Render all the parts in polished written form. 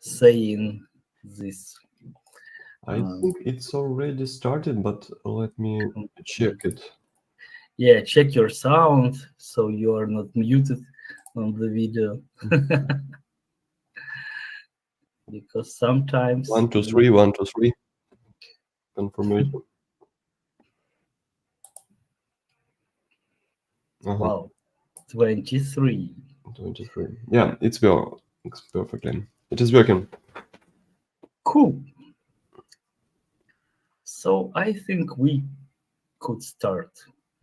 saying this. I think it's already started, but let me check it. Yeah, check your sound so you are not muted on the video. Because sometimes 1, 2, 3, 1, 2, 3. Confirmation. Wow, 23. 23. Yeah, it's perfectly. It is working. Cool. So I think we could start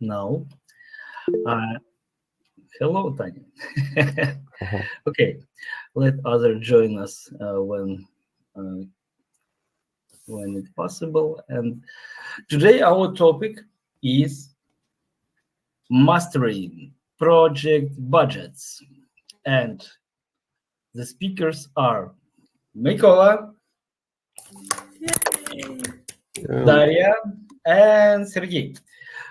now. Hello, Tanya. Okay, let other join us when it's possible. And today our topic is mastering project budgets, and the speakers are Mykola, Daria, and Sergey.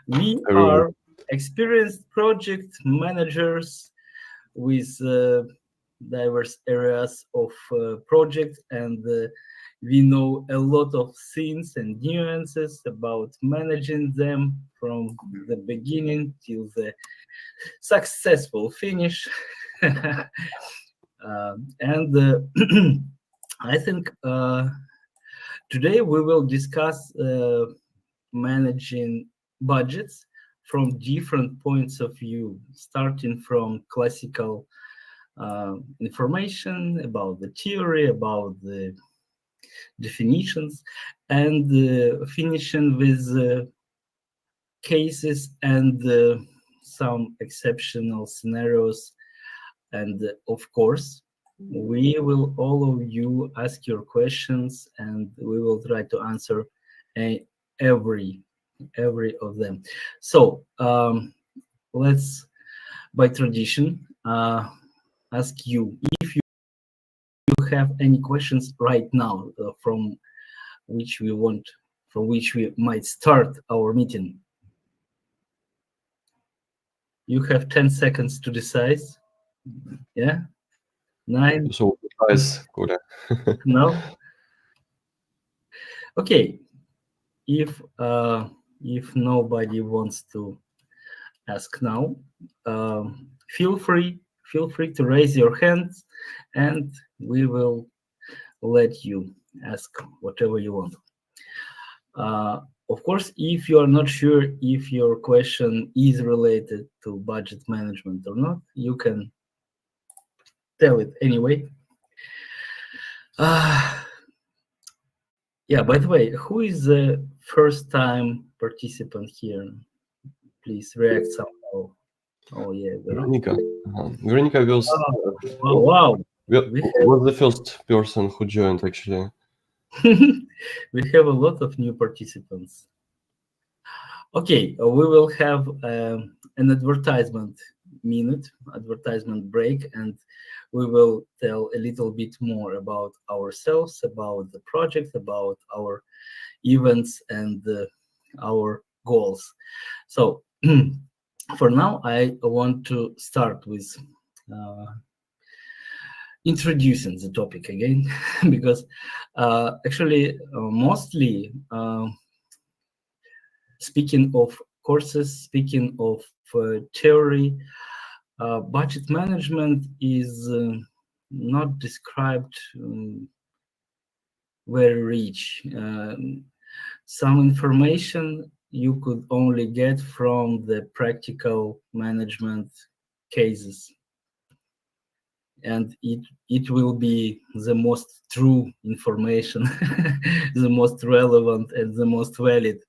We are experienced project managers with diverse areas of project, and we know a lot of things and nuances about managing them from the beginning till the successful finish. And I think today we will discuss managing budgets from different points of view, starting from classical information about the theory, about the definitions, and finishing with cases and some exceptional scenarios. And of course, we will all of you ask your questions, and we will try to answer every of them. So let's, by tradition, ask you if you have any questions right now from which we might start our meeting. You have 10 seconds to decide. Yeah? 9. So guys, No? Okay. If nobody wants to ask now, feel free to raise your hands, and we will let you ask whatever you want. Of course, if you are not sure if your question is related to budget management or not, you can tell it anyway. Yeah, by the way, who is the first time participant here? Please react somehow. Oh yeah, Veronica. Veronica was wow. Was the first person who joined actually. We have a lot of new participants. Okay, we will have an advertisement break, and we will tell a little bit more about ourselves, about the project, about our events, and our goals. So for now, I want to start with introducing the topic again, because actually mostly speaking of courses, speaking of theory, budget management is not described very rich. Some information you could only get from the practical management cases, and it will be the most true information, the most relevant and the most valid,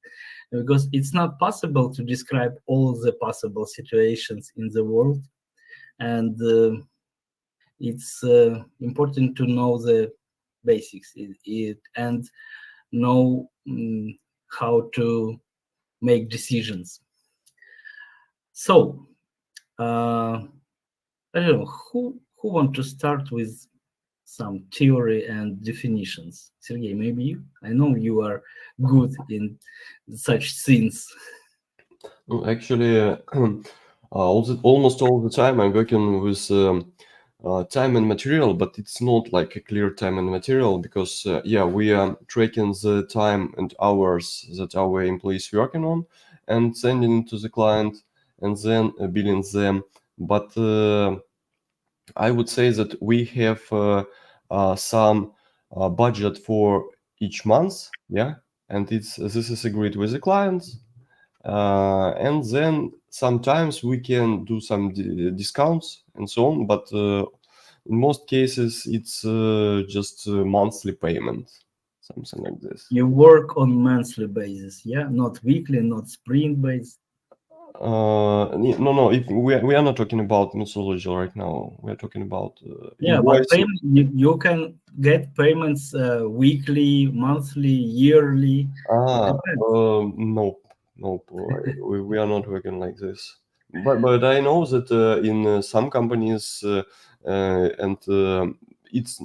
because it's not possible to describe all the possible situations in the world, and it's important to know the basics and know how to make decisions. So I don't know who want to start with some theory and definitions. Sergey, maybe you? I know you are good in such things. Actually, almost all the time I'm working with time and material, but it's not like a clear time and material because yeah, we are tracking the time and hours that our employees working on and sending to the client and then billing them. But I would say that we have some budget for each month, yeah, and this is agreed with the clients. And then sometimes we can do some discounts and so on, but in most cases it's just a monthly payment, something like this. You work on monthly basis, yeah, not weekly, not sprint based. No, if we are not talking about methodology right now. We are talking about Yeah, but invoicing. you can get payments weekly, monthly, yearly. It depends. No, we are not working like this. But I know that in some companies and it's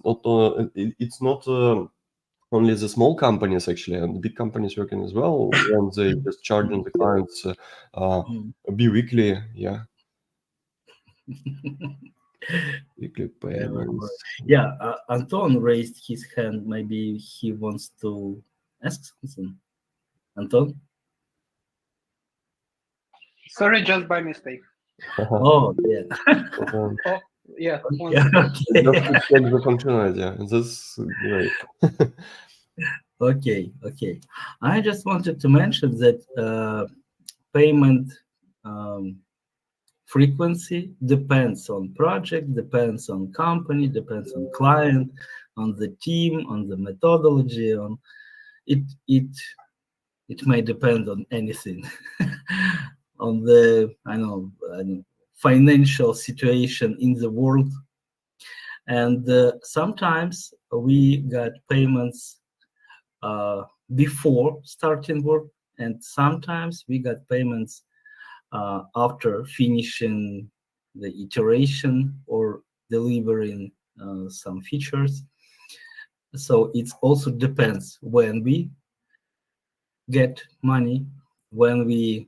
not only the small companies actually, and the big companies working as well when they just charging the clients Mm. bi-weekly, yeah, weekly Yeah, payments. yeah, Anton raised his hand. Maybe he wants to ask something. Anton? Sorry, just by mistake. Oh, yeah. Um, Oh, yeah. One Yeah, second. okay. just to check the functionality, yeah, that's great. Okay, okay. I just wanted to mention that payment um, frequency depends on project, depends on company, depends on client, on the team, on the methodology, on it. It may depend on anything, on the I know financial situation in the world, and sometimes we got payments before starting work, and sometimes we got payments after finishing the iteration or delivering some features. So it also depends when we get money, when we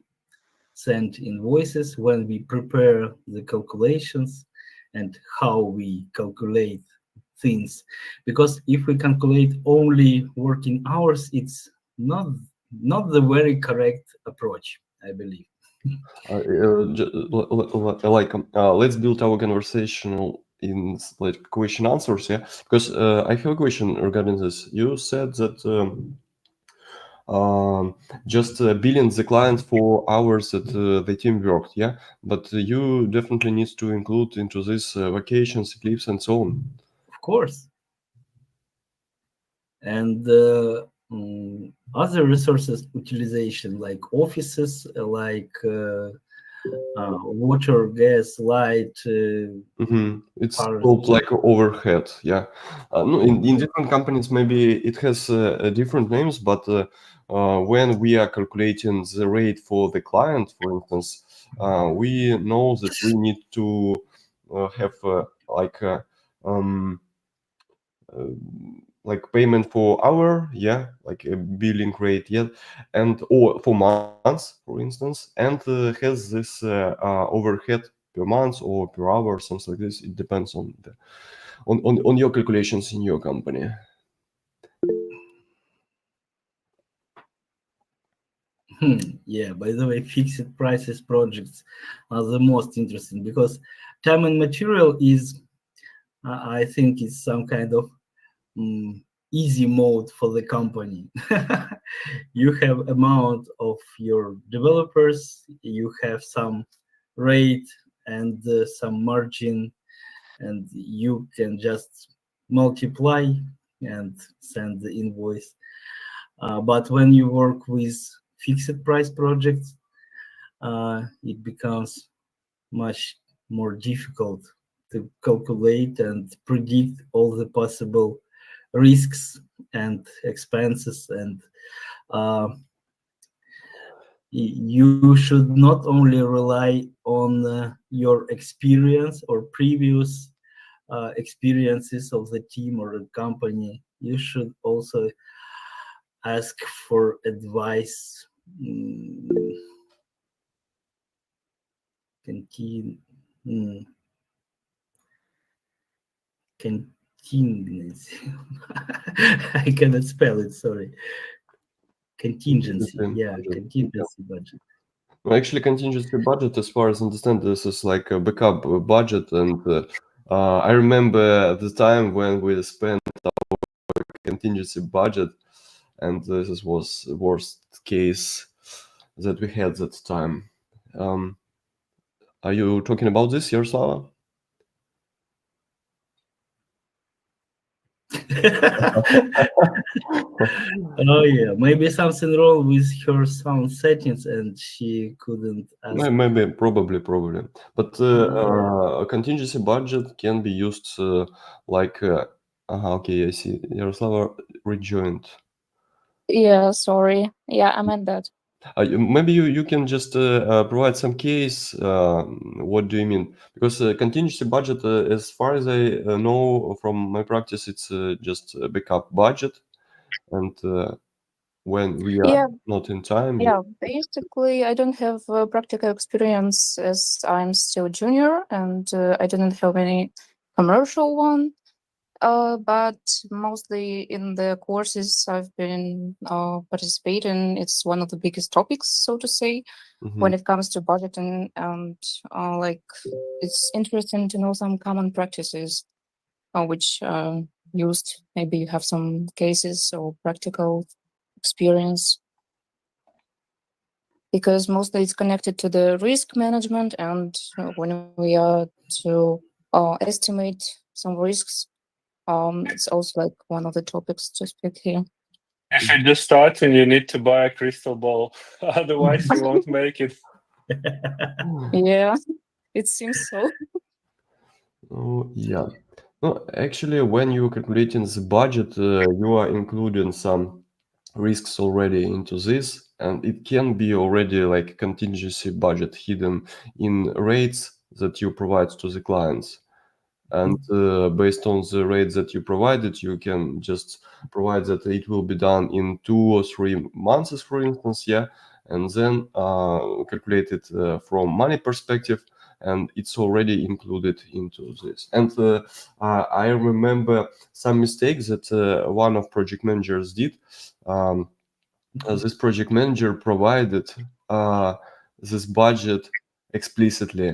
send invoices, when we prepare the calculations, and how we calculate things. Because if we calculate only working hours, it's not the very correct approach, I believe. Let's build our conversation in like question answers, yeah, because I have a question regarding this. You said that just billing the client for hours that the team worked, yeah, but you definitely need to include into this vacations, leaves, and so on. Of course. And other resources utilization like offices, like water, gas, light. It's Power. called like overhead, yeah. No, in different companies, maybe it has different names, but when we are calculating the rate for the client, for instance, we know that we need to have um, uh, like payment for hour, yeah, like a billing rate, yeah, and or for months, for instance, and has this overhead per month or per hour, something like this. It depends on the on your calculations in your company. Yeah, by the way, fixed prices projects are the most interesting because time and material is, I think, is some kind of easy mode for the company. You have amount of your developers, you have some rate and some margin, and you can just multiply and send the invoice. But when you work with fixed price projects, it becomes much more difficult to calculate and predict all the possible risks and expenses, and you should not only rely on your experience or previous experiences of the team or the company. You should also ask for advice. Continue. contingency. I cannot spell it. Sorry. Contingency. Yeah, budget. contingency budget. Well, actually, contingency budget, as far as I understand, this is like a backup budget, and I remember the time when we spent our contingency budget, and this was the worst case that we had that time. Are you talking about this, Yaroslava? Oh yeah, maybe something wrong with her sound settings and she couldn't ask. Maybe, probably. But a contingency budget can be used like. Okay, I see. Yaroslava rejoined. Yeah, sorry. Yeah, I meant that. Maybe you can just provide some case. What do you mean? Because contingency budget, as far as I know from my practice, it's just a backup budget, and when we are Yeah. not in time, Yeah, basically, I don't have practical experience as I'm still junior and I didn't have any commercial one. But mostly in the courses I've been participating, it's one of the biggest topics, so to say, when it comes to budgeting. And like, it's interesting to know some common practices which used. Maybe you have some cases or practical experience, because mostly it's connected to the risk management, and when we are to estimate some risks, it's also like one of the topics to speak here. If you're just starting, you need to buy a crystal ball, otherwise you won't make it. Yeah, it seems so. Oh, yeah. No, actually, when you're calculating the budget, you are including some risks already into this, and it can be already like contingency budget hidden in rates that you provide to the clients. And based on the rates that you provided, you can just provide that it will be done in 2 or 3 months, for instance, yeah, and then calculate it from money perspective, and it's already included into this. And I remember some mistakes that one of project managers did. This project manager provided this budget explicitly.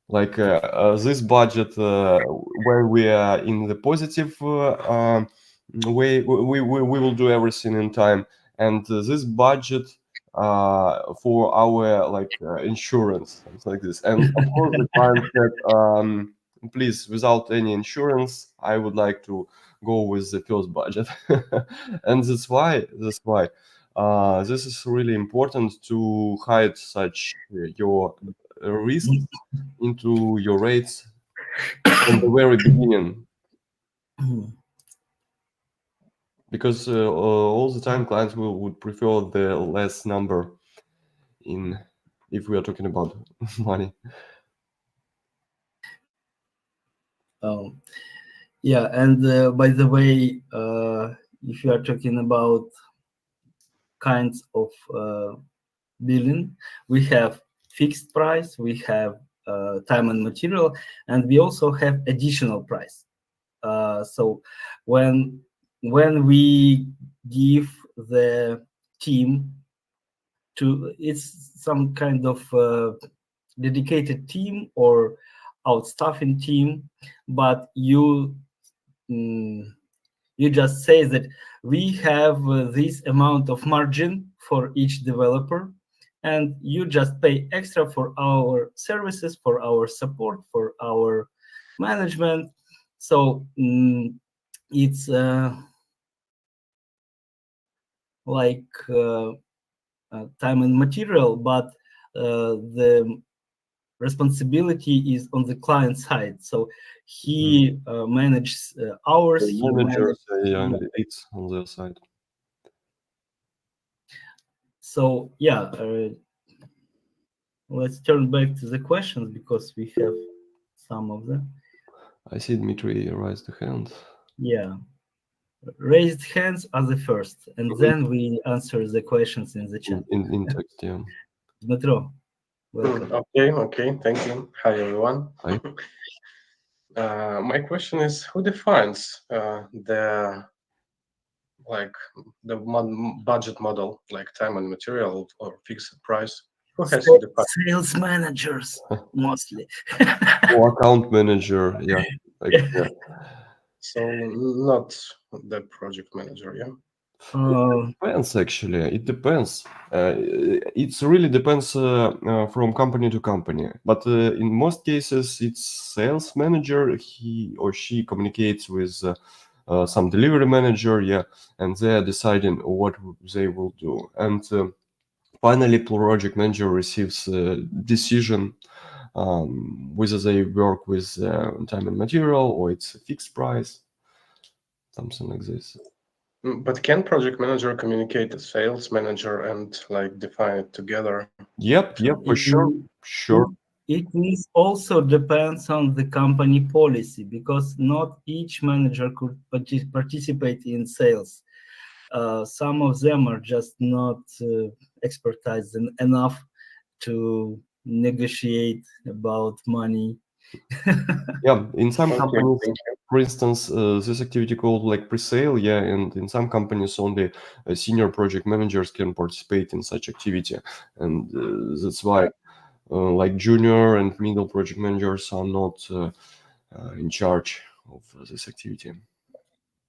Like this budget, when we are in the positive way, we will do everything in time. And this budget for our like insurance, something like this. And of course, the client said, please, without any insurance, I would like to go with the first budget. And that's why this is really important to hide such your risks into your rates from the very beginning, because all the time clients would prefer the less number in if we are talking about money. Yeah, and by the way, if you are talking about kinds of billing, we have fixed price, we have time and material, and we also have additional price. So when we give the team to, it's some kind of dedicated team or outstaffing team, but you just say that we have this amount of margin for each developer, and you just pay extra for our services, for our support, for our management. So it's like time and material, but the responsibility is on the client side. So he manages hours. The managers it's on their side. So yeah, let's turn back to the questions because we have some of them. I see Dmitry raised the hand. Yeah, raised hands are the first, and then we answer the questions in the chat. In text, yeah. Dmitro, welcome. Okay, thank you. Hi, everyone. Hi. My question is, who defines budget model, like time and material or fixed price? Who has to define? Sales managers mostly. Or account manager, yeah. Like, yeah. So not the project manager, yeah. Depends actually. It depends. It really depends from company to company. But in most cases, it's sales manager. He or she communicates with some delivery manager, yeah, and they are deciding what they will do. And finally, project manager receives a decision whether they work with time and material or it's a fixed price, something like this. But can project manager communicate with sales manager and like define it together? Yep, for sure. It is also depends on the company policy, because not each manager could participate in sales. Some of them are just not expertise enough to negotiate about money. Yeah, in some Okay, companies, thank you. for instance, this activity called like pre-sale, yeah, and in some companies only senior project managers can participate in such activity, and that's why like junior and middle project managers are not in charge of this activity.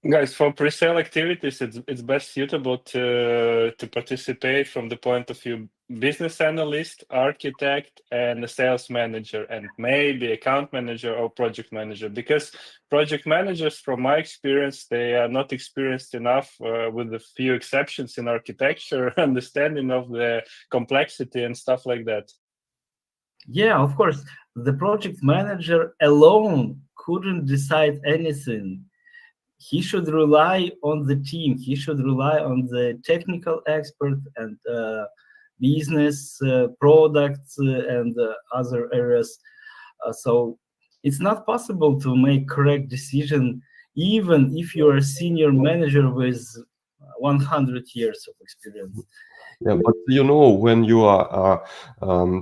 Guys, for pre-sale activities, it's best suitable to participate from the point of view business analyst, architect, and a sales manager, and maybe account manager or project manager. Because project managers, from my experience, they are not experienced enough, with a few exceptions in architecture, understanding of the complexity and stuff like that. Yeah, of course, the project manager alone couldn't decide anything. He should rely on the team. He should rely on the technical expert and business products and other areas. So it's not possible to make correct decision, even if you're a senior manager with 100 years of experience. Yeah, but you know, when you are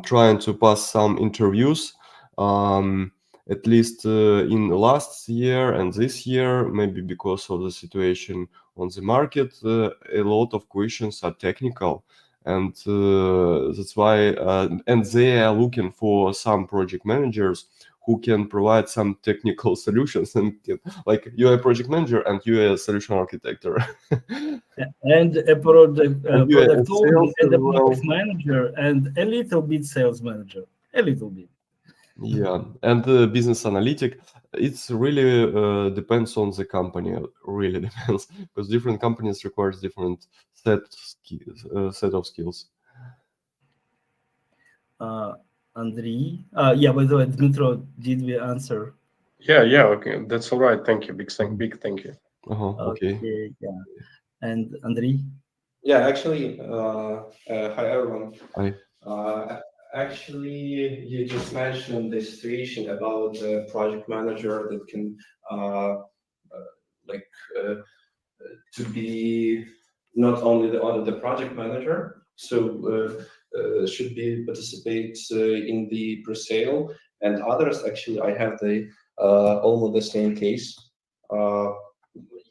trying to pass some interviews, at least in last year and this year, maybe because of the situation on the market, a lot of questions are technical, and that's why, and they are looking for some project managers who can provide some technical solutions, and like you're a project manager and you're a solution architect. And a product And you're a product owner sales and a as well. product manager and a little bit sales manager, a little bit. Yeah, and the business analytic, it's really depends on the company. Really depends, because different companies requires different set of skills. Andrei, yeah. By the way, Dmitro, did we answer? Yeah, okay, that's all right. Thank you. Big thank you. Okay. Yeah. And Andrei? Yeah, actually, hi everyone. Hi. Actually, you just mentioned the situation about the project manager that can to be not only the project manager, so should be participate in the pre-sale, and others. Actually, I have the almost the same case.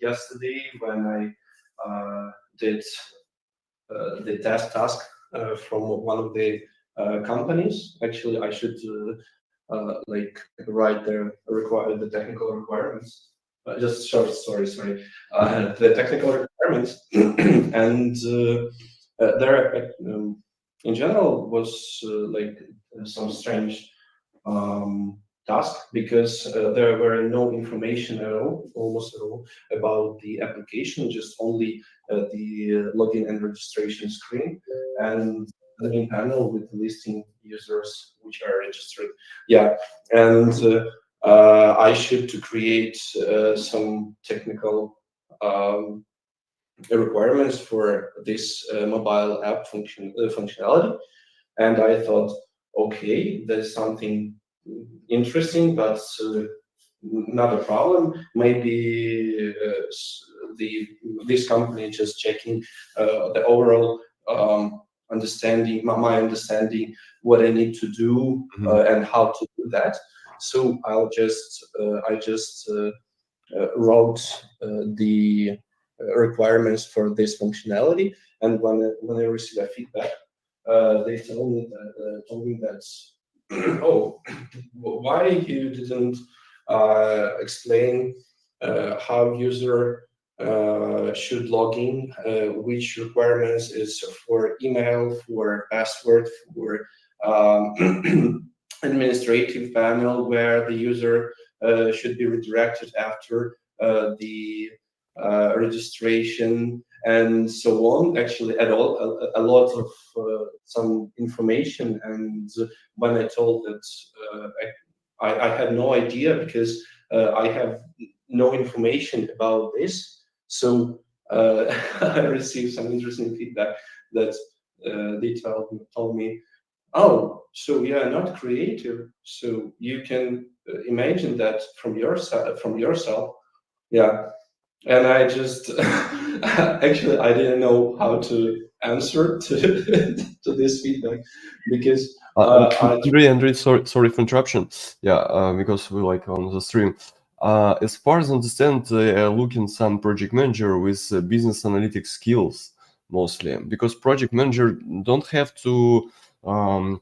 Yesterday, when I did the task from one of the companies. Actually, I should write the technical requirements. Just short story, sorry. The technical requirements, and there, in general, was some strange task, because there were no information at all, almost at all, about the application, just only the login and registration screen and the main panel with listing users which are registered. Yeah, and I should to create some technical requirements for this mobile app functionality, and I thought, okay, there's something interesting, but not a problem. Maybe this company just checking the overall understanding, my understanding what I need to do and how to do that. So I just wrote the requirements for this functionality, and when I received a feedback, they told me that oh, why you didn't explain how user should log in, which requirements is for email, for password, for administrative panel, where the user should be redirected after the registration and so on. Actually, at all, a lot of some information. And when I told that I had no idea, because I have no information about this, so I received some interesting feedback that they told me, oh, so you are not creative, so you can imagine that from yourself. Yeah. And I just actually I didn't know how to answer to to this feedback, because Andrei, sorry for interruption. Yeah, because we're like on the stream. As far as I understand, they are looking some project manager with business analytics skills mostly, because project manager don't have to go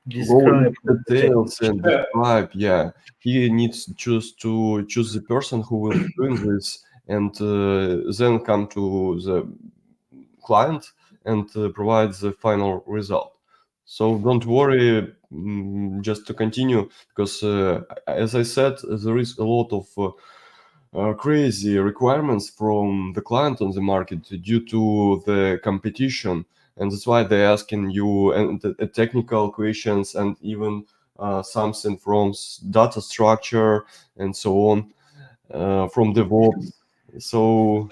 Describe into details and describe. Yeah, he needs to choose the person who will be doing this, and then come to the client and provide the final result. So don't worry, just to continue, because as I said, there is a lot of crazy requirements from the client on the market due to the competition, and that's why they're asking you and technical questions, and even something from data structure and so on, from DevOps. So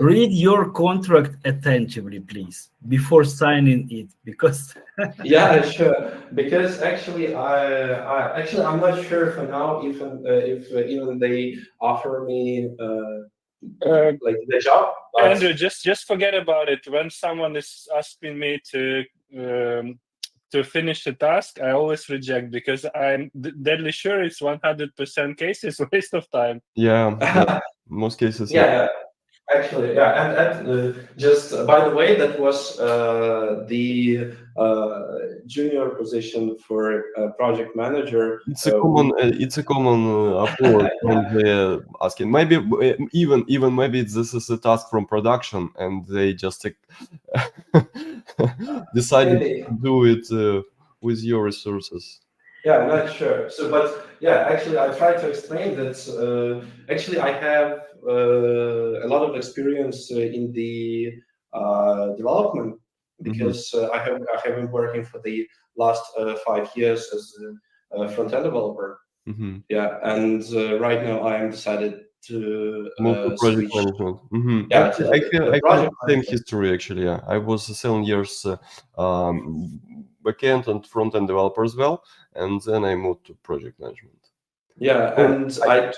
read your contract attentively, please, before signing it, because yeah, sure. Because actually, I'm not sure for now if even they offer me like the job. But Andrew, just forget about it. When someone is asking me to finish a task, I always reject, because I'm deadly sure it's 100% cases waste of time. yeah, most cases. yeah, actually, yeah, and just by the way, that was the junior position for project manager. It's a common approach when they're asking. Maybe even maybe this is a task from production, and they just decided Maybe. to do it with your resources. Yeah, I'm not sure. So, but yeah, actually, I tried to explain that. Actually, I have a lot of experience in the development, because I have been working for the last 5 years as a front-end developer. Mm-hmm. Yeah, and right now I am decided to Move to project switch. management. Mm-hmm. Yeah, I have project the same history actually. Yeah, I was 7 years backend and front-end developer as well, and then I moved to project management. Yeah, and I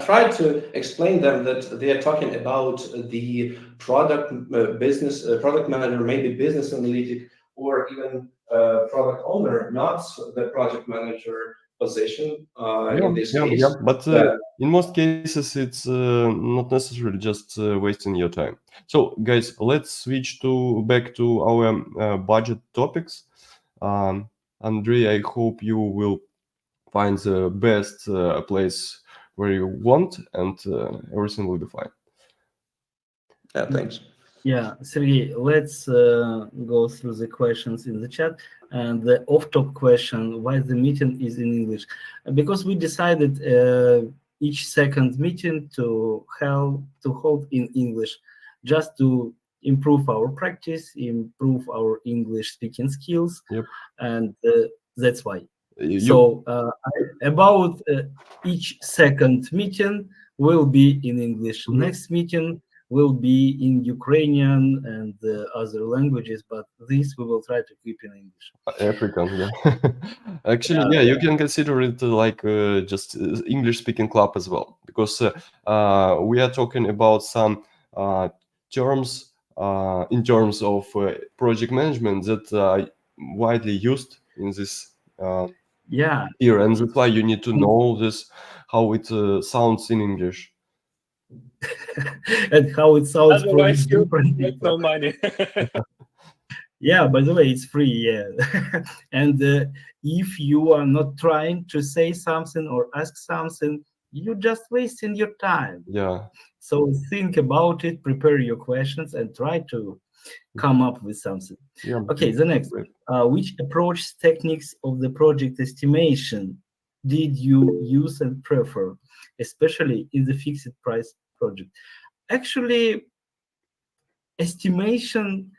tried to explain them that they are talking about the product business product manager, maybe business analytic, or even product owner, not the project manager position in this case. Yeah, but in most cases, it's not necessarily just wasting your time. So, guys, let's switch back to our budget topics. Andrei, I hope you will find the best place where you want, and everything will be fine. Yeah, thanks. yeah, Sergey, let's go through the questions in the chat. And the off-top question, why the meeting is in English? Because we decided each second meeting to hold in English, just to improve our practice, improve our English speaking skills. Yep. And that's why. So about each second meeting will be in English. Mm-hmm. Next meeting will be in Ukrainian and other languages, but this we will try to keep in English. African, yeah. Actually, yeah, you can consider it like just English-speaking club as well, because we are talking about some terms in terms of project management that are widely used in this Yeah, here, and that's why you need to know this, how it sounds in English. and how it sounds from Otherwise, you different make people. no money. Yeah, by the way, it's free. Yeah, and if you are not trying to say something or ask something, you're just wasting your time. Yeah. So think about it, prepare your questions, and try to come up with something. Yeah. Okay, the next. Great. Which approach techniques of the project estimation did you use and prefer, especially in the fixed price project? Actually, estimation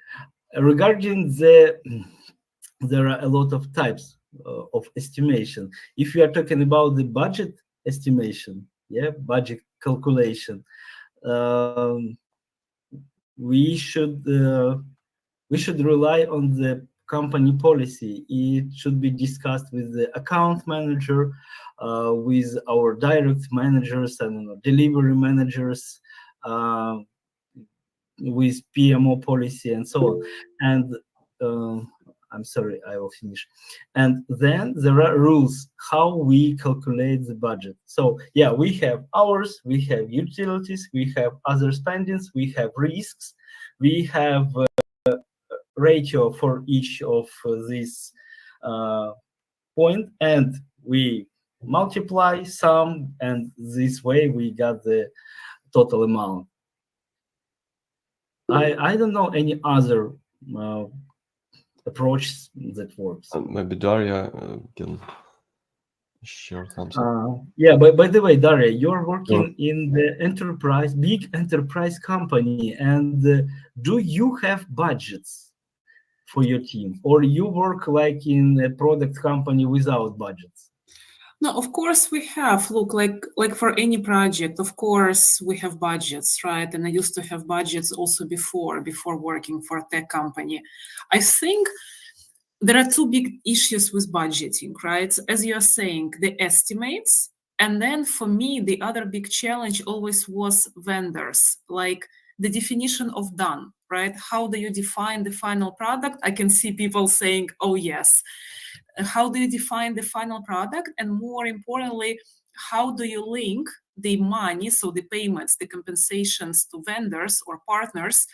regarding there are a lot of types of estimation. If you are talking about the budget estimation, yeah, budget calculation, um, we should rely on the company policy. It should be discussed with the account manager, with our direct managers and delivery managers, with PMO policy and so on. And I'm sorry, I will finish. And then there are rules how we calculate the budget. So yeah, we have hours, we have utilities, we have other spendings, we have risks, we have ratio for each of these point, and we multiply sum, and this way we got the total amount. I don't know any other approach that works. Maybe Daria can share something. Yeah, but by the way, Daria, you're working in the enterprise, big enterprise company, and do you have budgets for your team, or you work like in a product company without budgets? No, of course we have. Look, like for any project, of course we have budgets, right? And I used to have budgets also before working for a tech company. I think there are two big issues with budgeting, right? As you're saying, the estimates. And then for me, the other big challenge always was vendors, like the definition of done, right? How do you define the final product? I can see people saying, oh, yes. How do you define the final product? And more importantly, how do you link the money, so the payments, the compensations to vendors or partners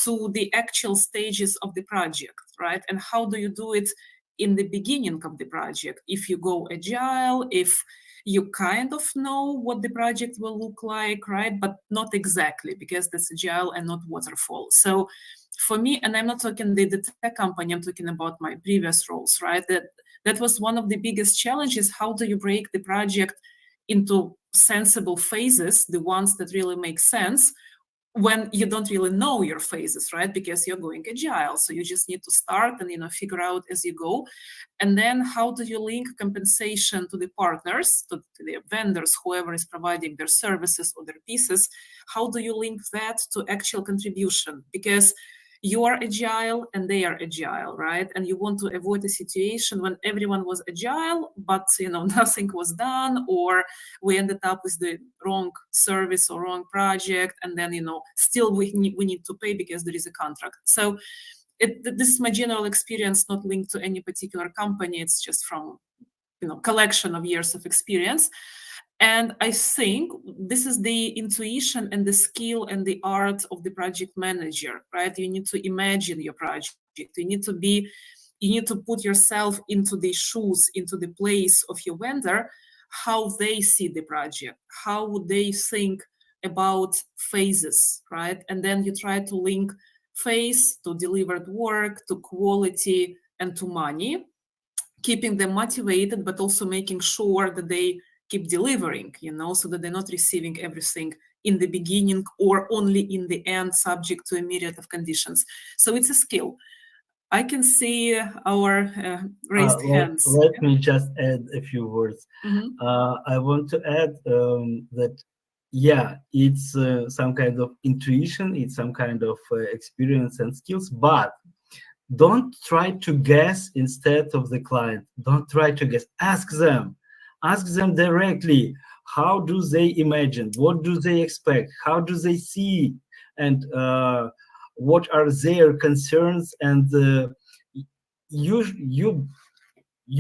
to the actual stages of the project, right? And how do you do it in the beginning of the project? If you go agile, if you kind of know what the project will look like, right? But not exactly, because that's agile and not waterfall. So for me, and I'm not talking the tech company, I'm talking about my previous roles, right? That was one of the biggest challenges. How do you break the project into sensible phases, the ones that really make sense, when you don't really know your phases, right? Because you're going agile. So you just need to start and, figure out as you go. And then how do you link compensation to the partners, to the vendors, whoever is providing their services or their pieces? How do you link that to actual contribution? Because you are agile and they are agile, right? And you want to avoid a situation when everyone was agile, but nothing was done, or we ended up with the wrong service or wrong project, and then still we need to pay because there is a contract. So this is my general experience, not linked to any particular company. It's just from collection of years of experience. And I think this is the intuition and the skill and the art of the project manager, right? You need to imagine your project. You need to put yourself into the shoes, into the place of your vendor, how they see the project, how would they think about phases, right? And then you try to link phase to delivered work, to quality, and to money, keeping them motivated, but also making sure that they keep delivering, so that they're not receiving everything in the beginning or only in the end, subject to a myriad of conditions. So it's a skill. I can see our raised hands. Let me just add a few words. I want to add that, yeah, it's some kind of intuition, it's some kind of experience and skills, but don't try to guess instead of the client. Don't try to guess. Ask them directly. How do they imagine? What do they expect? How do they see? And what are their concerns? And you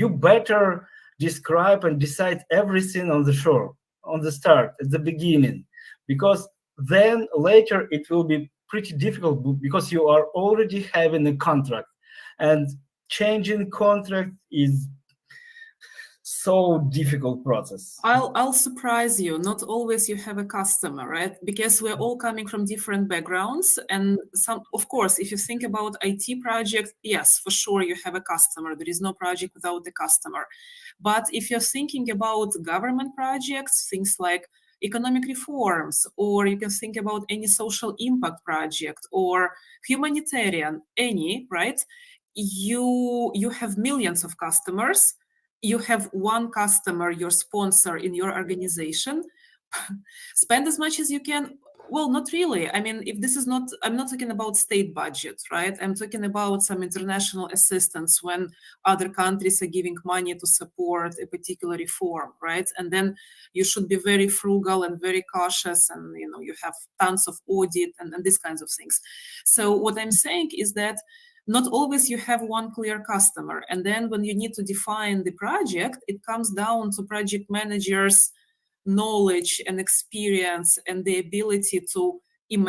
better describe and decide everything on the shore, on the start, at the beginning, because then later it will be pretty difficult because you are already having a contract, and changing contract is so difficult process. I'll surprise you. Not always you have a customer, right? Because we're all coming from different backgrounds, and some, of course, if you think about IT project, yes, for sure you have a customer. There is no project without the customer. But if you're thinking about government projects, things like economic reforms, or you can think about any social impact project or humanitarian, any, right? You have millions of customers. You have one customer, your sponsor in your organization. Spend as much as you can. Well, not really. I mean, if this is not, I'm not talking about state budget, right? I'm talking about some international assistance when other countries are giving money to support a particular reform, right? And then you should be very frugal and very cautious, and you have tons of audit and these kinds of things. So what I'm saying is that not always you have one clear customer. And then when you need to define the project, it comes down to project managers' knowledge and experience and the ability to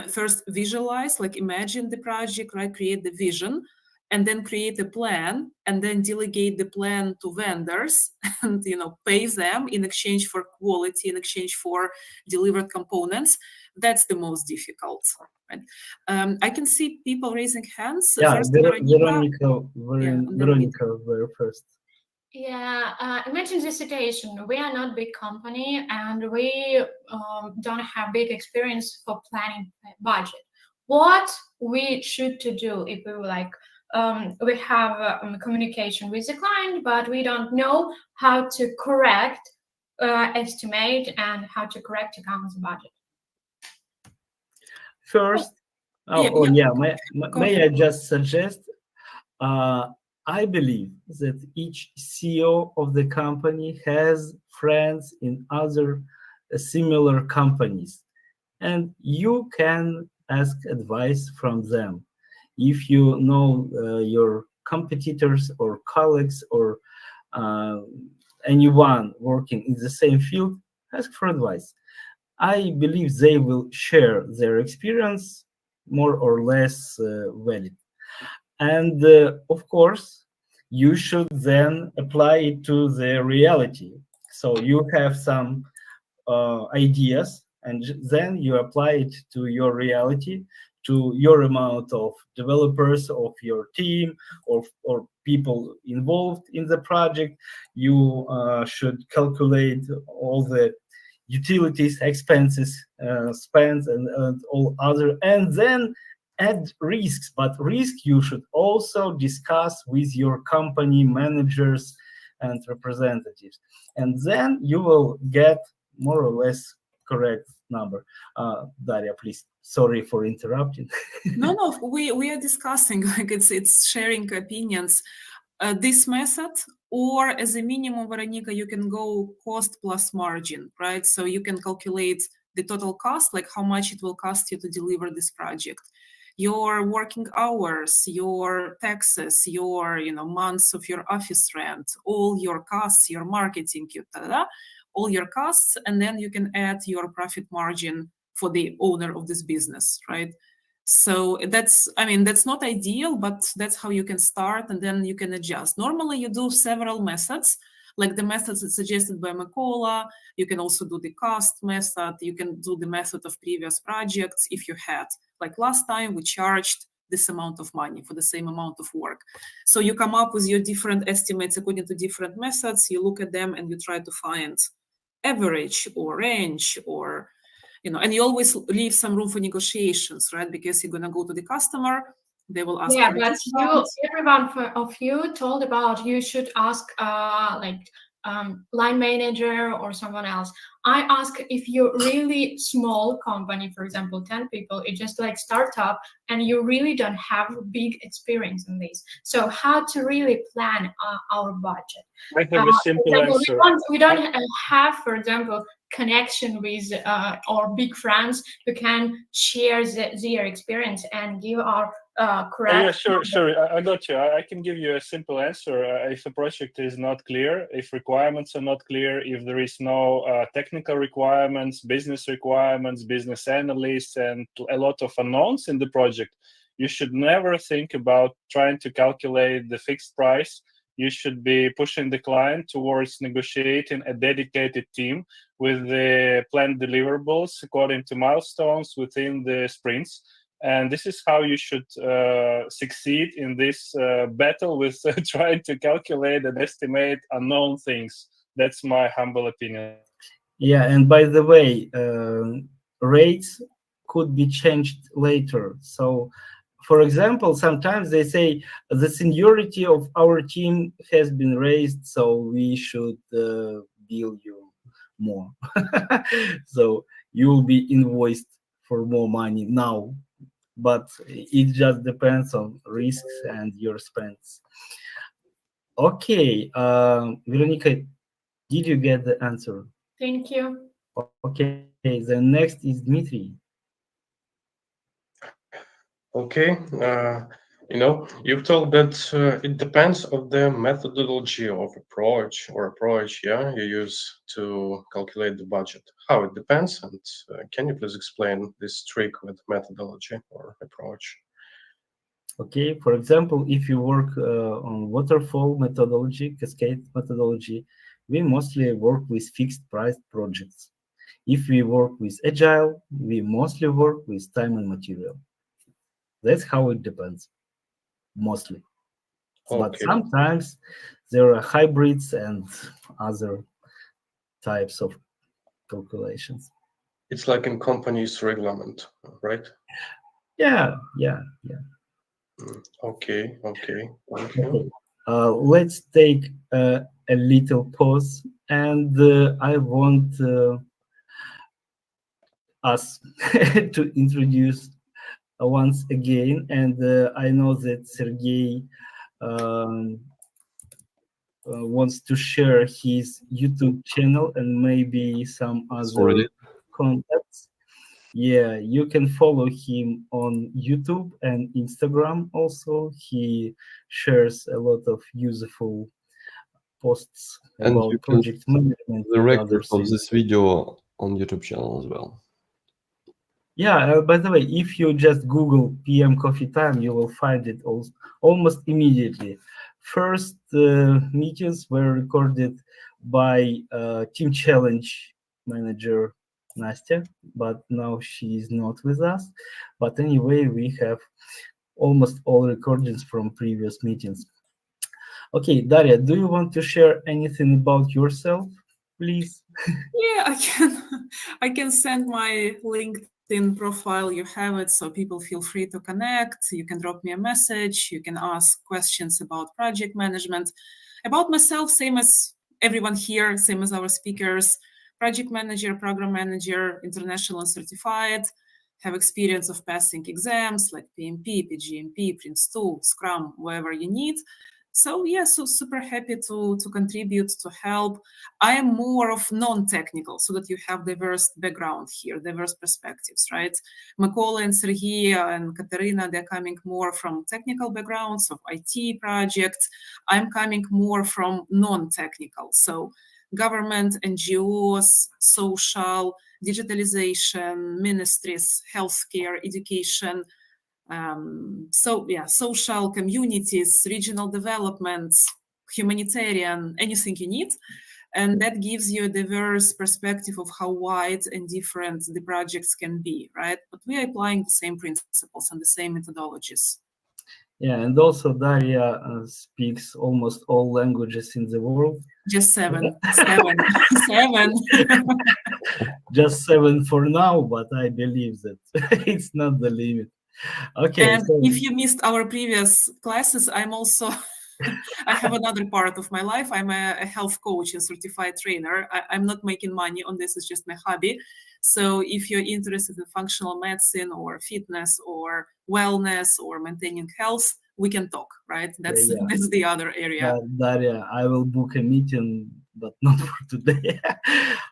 first visualize, like imagine the project, right? Create the vision, and then create a plan, and then delegate the plan to vendors and pay them in exchange for quality, in exchange for delivered components. That's the most difficult. Right? I can see people raising hands. Yeah, First, Veronica were first. Yeah, imagine the situation. We are not big company, and we don't have big experience for planning budget. What we should to do if we we have communication with the client, but we don't know how to correct estimate and how to correct account the budget. First, may I just suggest? I believe that each CEO of the company has friends in other similar companies, and you can ask advice from them. If you know your competitors or colleagues or anyone working in the same field, ask for advice. I believe they will share their experience more or less valid. And of course, you should then apply it to the reality. So you have some ideas, and then you apply it to your reality, to your amount of developers of your team or people involved in the project. You should calculate all the utilities, expenses, spends, and all other, and then add risks. But risk you should also discuss with your company managers and representatives, and then you will get more or less correct number. Daria, please. Sorry for interrupting. No, we are discussing, like it's sharing opinions. This method, or as a minimum, Veronica, you can go cost plus margin, right? So you can calculate the total cost, like how much it will cost you to deliver this project. Your working hours, your taxes, your months of your office rent, all your costs, your marketing, all your costs, and then you can add your profit margin for the owner of this business, right? So that's not ideal, but that's how you can start, and then you can adjust. Normally, you do several methods, like the methods suggested by Mykola. You can also do the cost method. You can do the method of previous projects if you had. Like last time, we charged this amount of money for the same amount of work. So you come up with your different estimates according to different methods. You look at them and you try to find average or range or and you always leave some room for negotiations, right? Because you're going to go to the customer, they will ask. Yeah, but everyone of you told about you should ask line manager or someone else. I ask if you're really small company, for example, 10 people, it's just like startup, and you really don't have big experience in this. So how to really plan our budget? I have a simple answer. We don't have, for example, connection with our big friends who can share their experience and give our correct. Yeah, sure. I got you. I can give you a simple answer. If a project is not clear, if requirements are not clear, if there is no technical requirements, business analysts, and a lot of unknowns in the project, you should never think about trying to calculate the fixed price. You should be pushing the client towards negotiating a dedicated team with the planned deliverables according to milestones within the sprints. And this is how you should succeed in this battle with trying to calculate and estimate unknown things. That's my humble opinion. Yeah, and by the way, rates could be changed later. So, for example, sometimes they say the seniority of our team has been raised, so we should bill you more. So you will be invoiced for more money now, but it just depends on risks and your spends. Okay, Veronica, did you get the answer? Thank you. Okay, the next is Dmitry. Okay, you've told that it depends on the methodology of approach, yeah, you use to calculate the budget. How it depends, and can you please explain this trick with methodology or approach? Okay, for example, if you work on waterfall methodology, cascade methodology, we mostly work with fixed price projects. If we work with agile, we mostly work with time and material. That's how it depends, mostly. But Okay. sometimes there are hybrids and other types of calculations. It's like in company's reglement, right? Yeah. Okay. Okay. Let's take a little pause, and I want us to introduce once again, and I know that Sergey wants to share his YouTube channel and maybe some other contacts. Yeah, you can follow him on YouTube and Instagram also. He shares a lot of useful posts And about you can project management. the and record other of things. this video on YouTube channel as well. Yeah, by the way, if you just Google PM Coffee Time, you will find it almost immediately. First meetings were recorded by Team Challenge manager Nastya, but now she is not with us. But anyway, we have almost all recordings from previous meetings. Okay, Daria, do you want to share anything about yourself, please? Yeah, I can send my LinkedIn profile. You have it, so people feel free to connect. You can drop me a message. You can ask questions about project management. About myself, same as everyone here, same as our speakers. Project manager, program manager, international and certified. Have experience of passing exams like PMP, PGMP, Prince2, Scrum, wherever you need. So yeah, so super happy to contribute, to help. I am more of non-technical, so that you have diverse background here, diverse perspectives, right? Mykola and Sergey and Katerina, they're coming more from technical backgrounds of IT projects. I'm coming more from non-technical, so government, NGOs, social, digitalization, ministries, healthcare, education. So yeah, social communities, regional developments, humanitarian, anything you need. And that gives you a diverse perspective of how wide and different the projects can be, right? But we are applying the same principles and the same methodologies. Yeah, and also Daria speaks almost all languages in the world. Just seven. Just 7 for now, but I believe that it's not the limit. Okay. And if you missed our previous classes, I'm also, I have another part of my life. I'm a health coach and certified trainer. I'm not making money on this, it's just my hobby. So if you're interested in functional medicine or fitness or wellness or maintaining health, we can talk, right? That's the other area. Daria, I will book a meeting but not for today.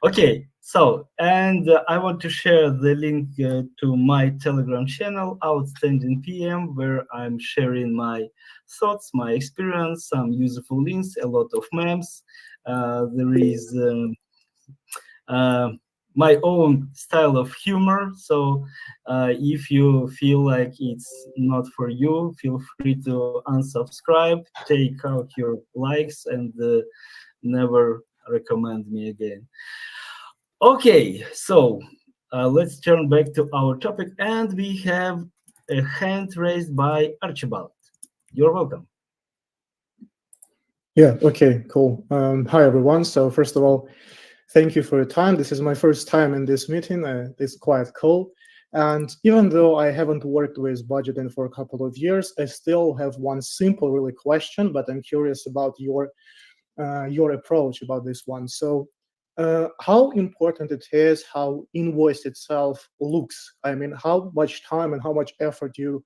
Okay, so, and I want to share the link to my Telegram channel, Outstanding PM, where I'm sharing my thoughts, my experience, some useful links, a lot of memes. There is my own style of humor. So if you feel like it's not for you, feel free to unsubscribe, take out your likes, and never recommend me again. Okay, so let's turn back to our topic, and we have a hand raised by Archibald. You're welcome. Yeah, okay, cool. Hi, everyone. So first of all, thank you for your time. This is my first time in this meeting. It's quite cool. And even though I haven't worked with budgeting for a couple of years, I still have one simple really question, but I'm curious about your approach about this one. So how important it is how invoice itself looks? I mean, how much time and how much effort you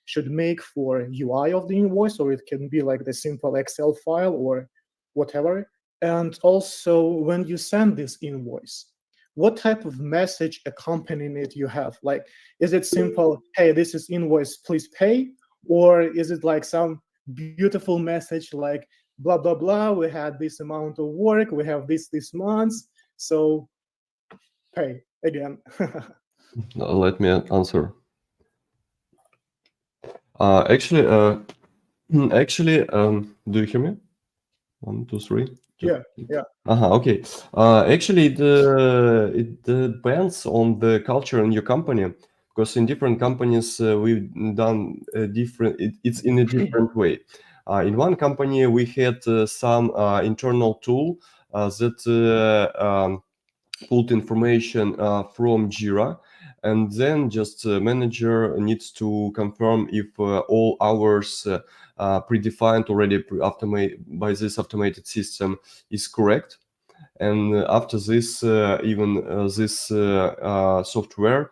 should make for UI of the invoice, or it can be like the simple Excel file or whatever. And also, when you send this invoice, what type of message accompanying it you have? Like, is it simple, hey, this is invoice, please pay? Or is it like some beautiful message like, blah, blah, blah, we had this amount of work, we have this month, so pay again. Let me answer. Actually, do you hear me? 1, 2, 3. Yeah. Okay. Actually, it depends on the culture in your company, because in different companies we've done different. It's in a different way. In one company we had some internal tool that pulled information from Jira, and then just manager needs to confirm if all hours predefined already by this automated system is correct. And after this, even this software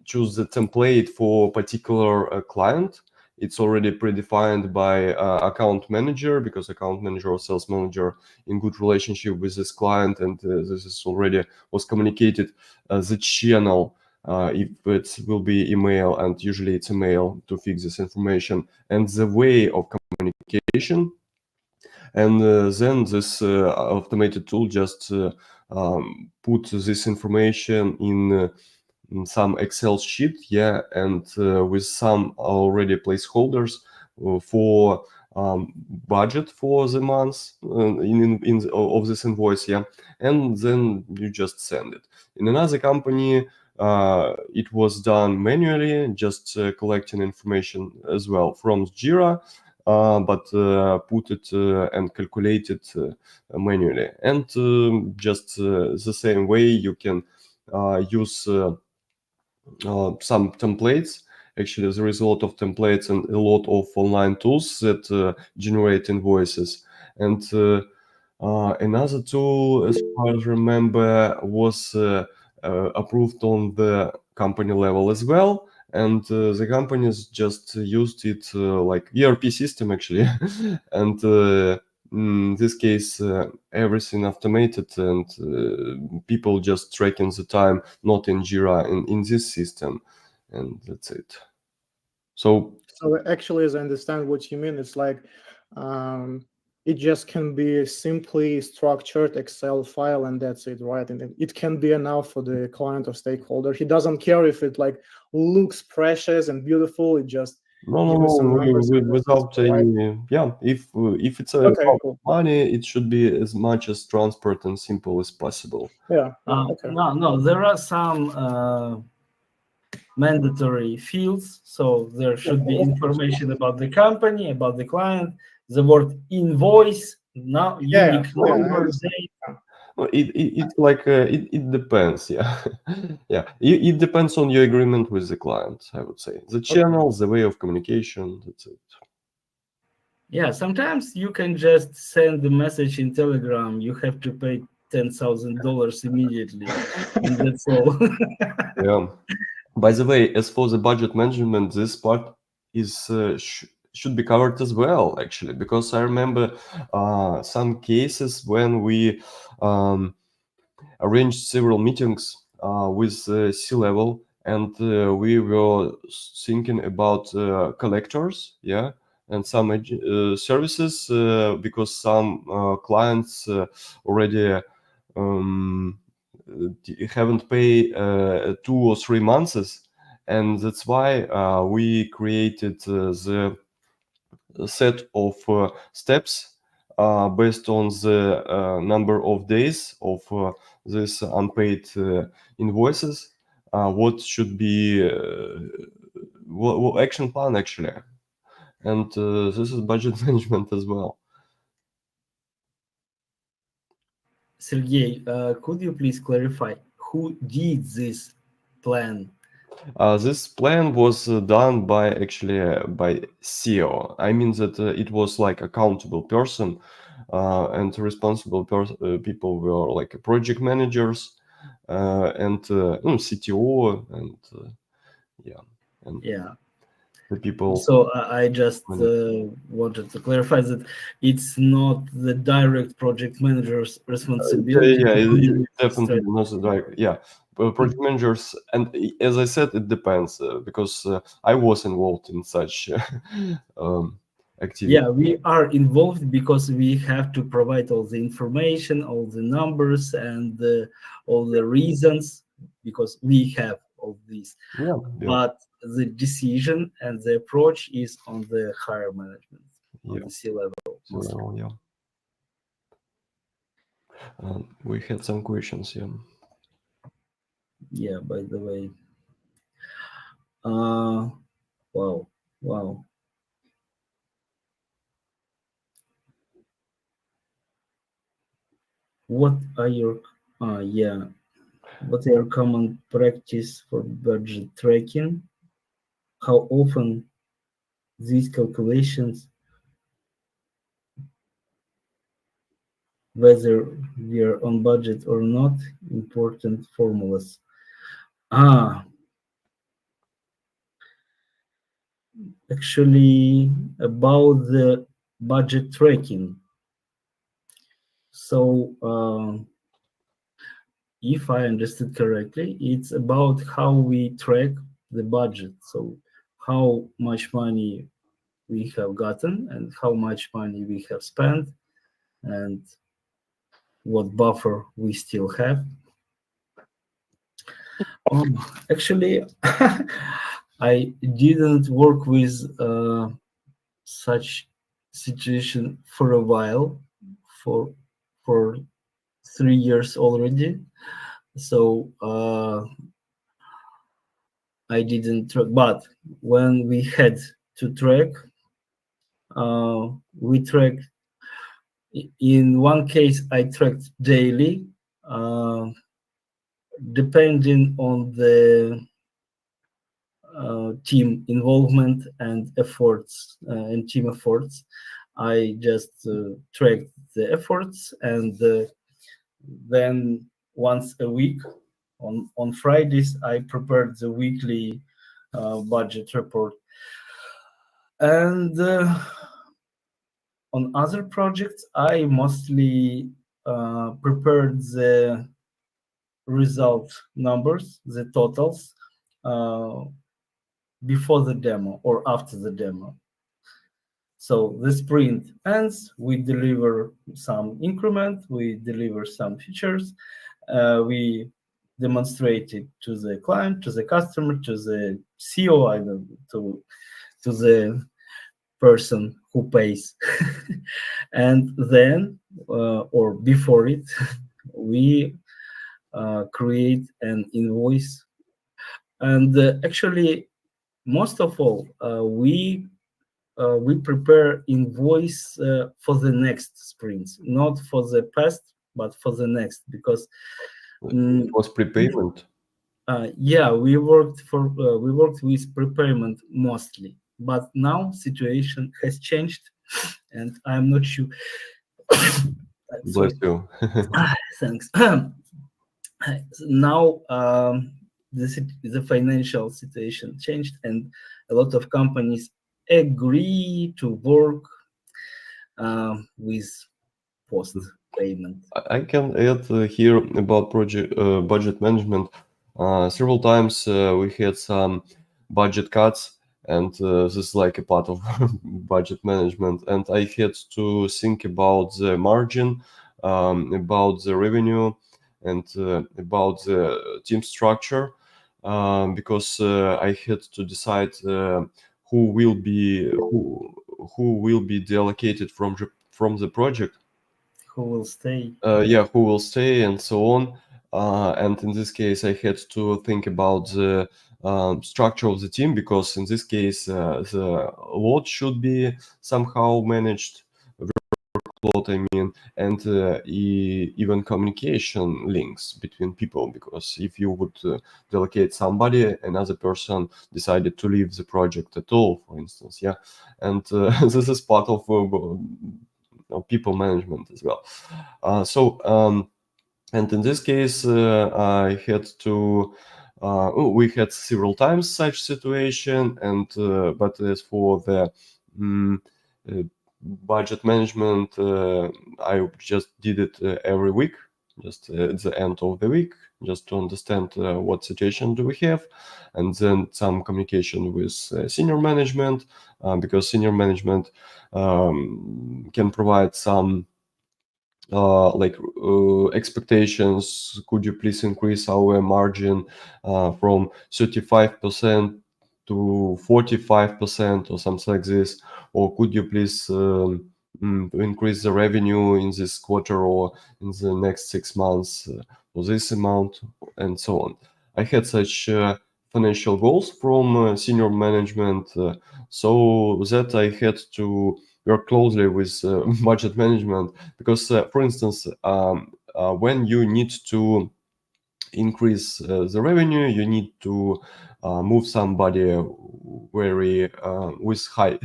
choose the template for particular client. It's already predefined by account manager, because account manager or sales manager in good relationship with this client, and this is already was communicated the channel, if it will be email, and usually it's email to fix this information, and the way of communication. And then this automated tool just put this information in some Excel sheet, and with some already placeholders for budget for the month of this invoice, and then you just send it. In another company, it was done manually, just collecting information as well from Jira, but put it and calculate it manually. And just the same way you can use some templates. Actually, there is a lot of templates and a lot of online tools that generate invoices. And another tool, as far as I remember, was approved on the company level as well. And the companies just used it like ERP system, actually. And in this case, everything automated, and people just tracking the time, not in Jira, in this system, and that's it. So actually, as I understand what you mean, it's like it just can be a simply structured Excel file, and that's it, right? And it can be enough for the client or stakeholder. He doesn't care if it like looks precious and beautiful. It just without any, if it's cool. money, it should be as much as transparent and simple as possible. No, there are some mandatory fields, so there should be information about the company, about the client, the word invoice, now unique number, date. Well, it's like it depends, it depends on your agreement with the client, I would say. The channel, the way of communication, that's it. Yeah, sometimes you can just send the message in Telegram, you have to pay $10,000 immediately, and that's all. Yeah. By the way, as for the budget management, this part is should be covered as well, actually, because I remember some cases when we arranged several meetings with C-level, and we were thinking about collectors, yeah, and some services, because some clients already haven't paid 2 or 3 months, and that's why we created the set of steps based on the number of days of this unpaid invoices. What should be what action plan, actually, and this is budget management as well. Sergey, could you please clarify who did this plan? This plan was done by by CEO. I mean that it was like accountable person, and responsible people were like project managers and CTO and yeah, and Yeah. the people. So I just wanted to clarify that it's not the direct project manager's responsibility. It definitely not the direct. Yeah, project managers, and as I said, it depends because I was involved in such activity. Yeah, we are involved because we have to provide all the information, all the numbers, and all the reasons, because we have all these. Yeah. But the decision and the approach is on the higher management, on the C-level. So, yeah. We had some questions, yeah. Yeah, by the way. Wow. What are your what are your common practice for budget tracking? How often these calculations, whether we are on budget or not, important formulas? Actually, about the budget tracking. So if I understood correctly, it's about how we track the budget. So how much money we have gotten and how much money we have spent and what buffer we still have. Actually, I didn't work with such situation for a while, for 3 years already. So I didn't track, but when we had to track, we tracked. In one case, I tracked daily, depending on the team involvement and efforts and team efforts. I just tracked the efforts, and then once a week on Fridays I prepared the weekly budget report. And on other projects I mostly prepared the result numbers, the totals, before the demo or after the demo. So the sprint ends, we deliver some increment, we deliver some features, we demonstrate it to the client, to the customer, to the CEO, to the person who pays. And then, or before it, we create an invoice. And actually, most of all, we prepare invoice for the next sprints, not for the past, but for the next, because it was prepayment. Yeah, we worked with prepayment mostly, but now situation has changed, and I'm not sure. Bless you. Thanks. Now the financial situation changed, and a lot of companies agree to work with post payment. I can add here about project budget management. Several times we had some budget cuts, and this is like a part of budget management. And I had to think about the margin, about the revenue, and about the team structure, because I had to decide who will be deallocated from the project. Who will stay? Who will stay and so on. And in this case, I had to think about the structure of the team, because in this case, the load should be somehow managed, workload, I mean, and even communication links between people, because if you would delegate somebody, another person decided to leave the project at all, for instance, and this is part of people management as well. And in this case, I had to. We had several times such situation, and but as for the budget management, I just did it every week, just at the end of the week, just to understand what situation do we have, and then some communication with senior management, because senior management can provide some expectations. Could you please increase our margin from 35% to 45% or something like this? Or could you please increase the revenue in this quarter or in the next 6 months for this amount, and so on. I had such financial goals from senior management, so that I had to work closely with budget management, because, for instance, when you need to increase the revenue, you need to move somebody very with high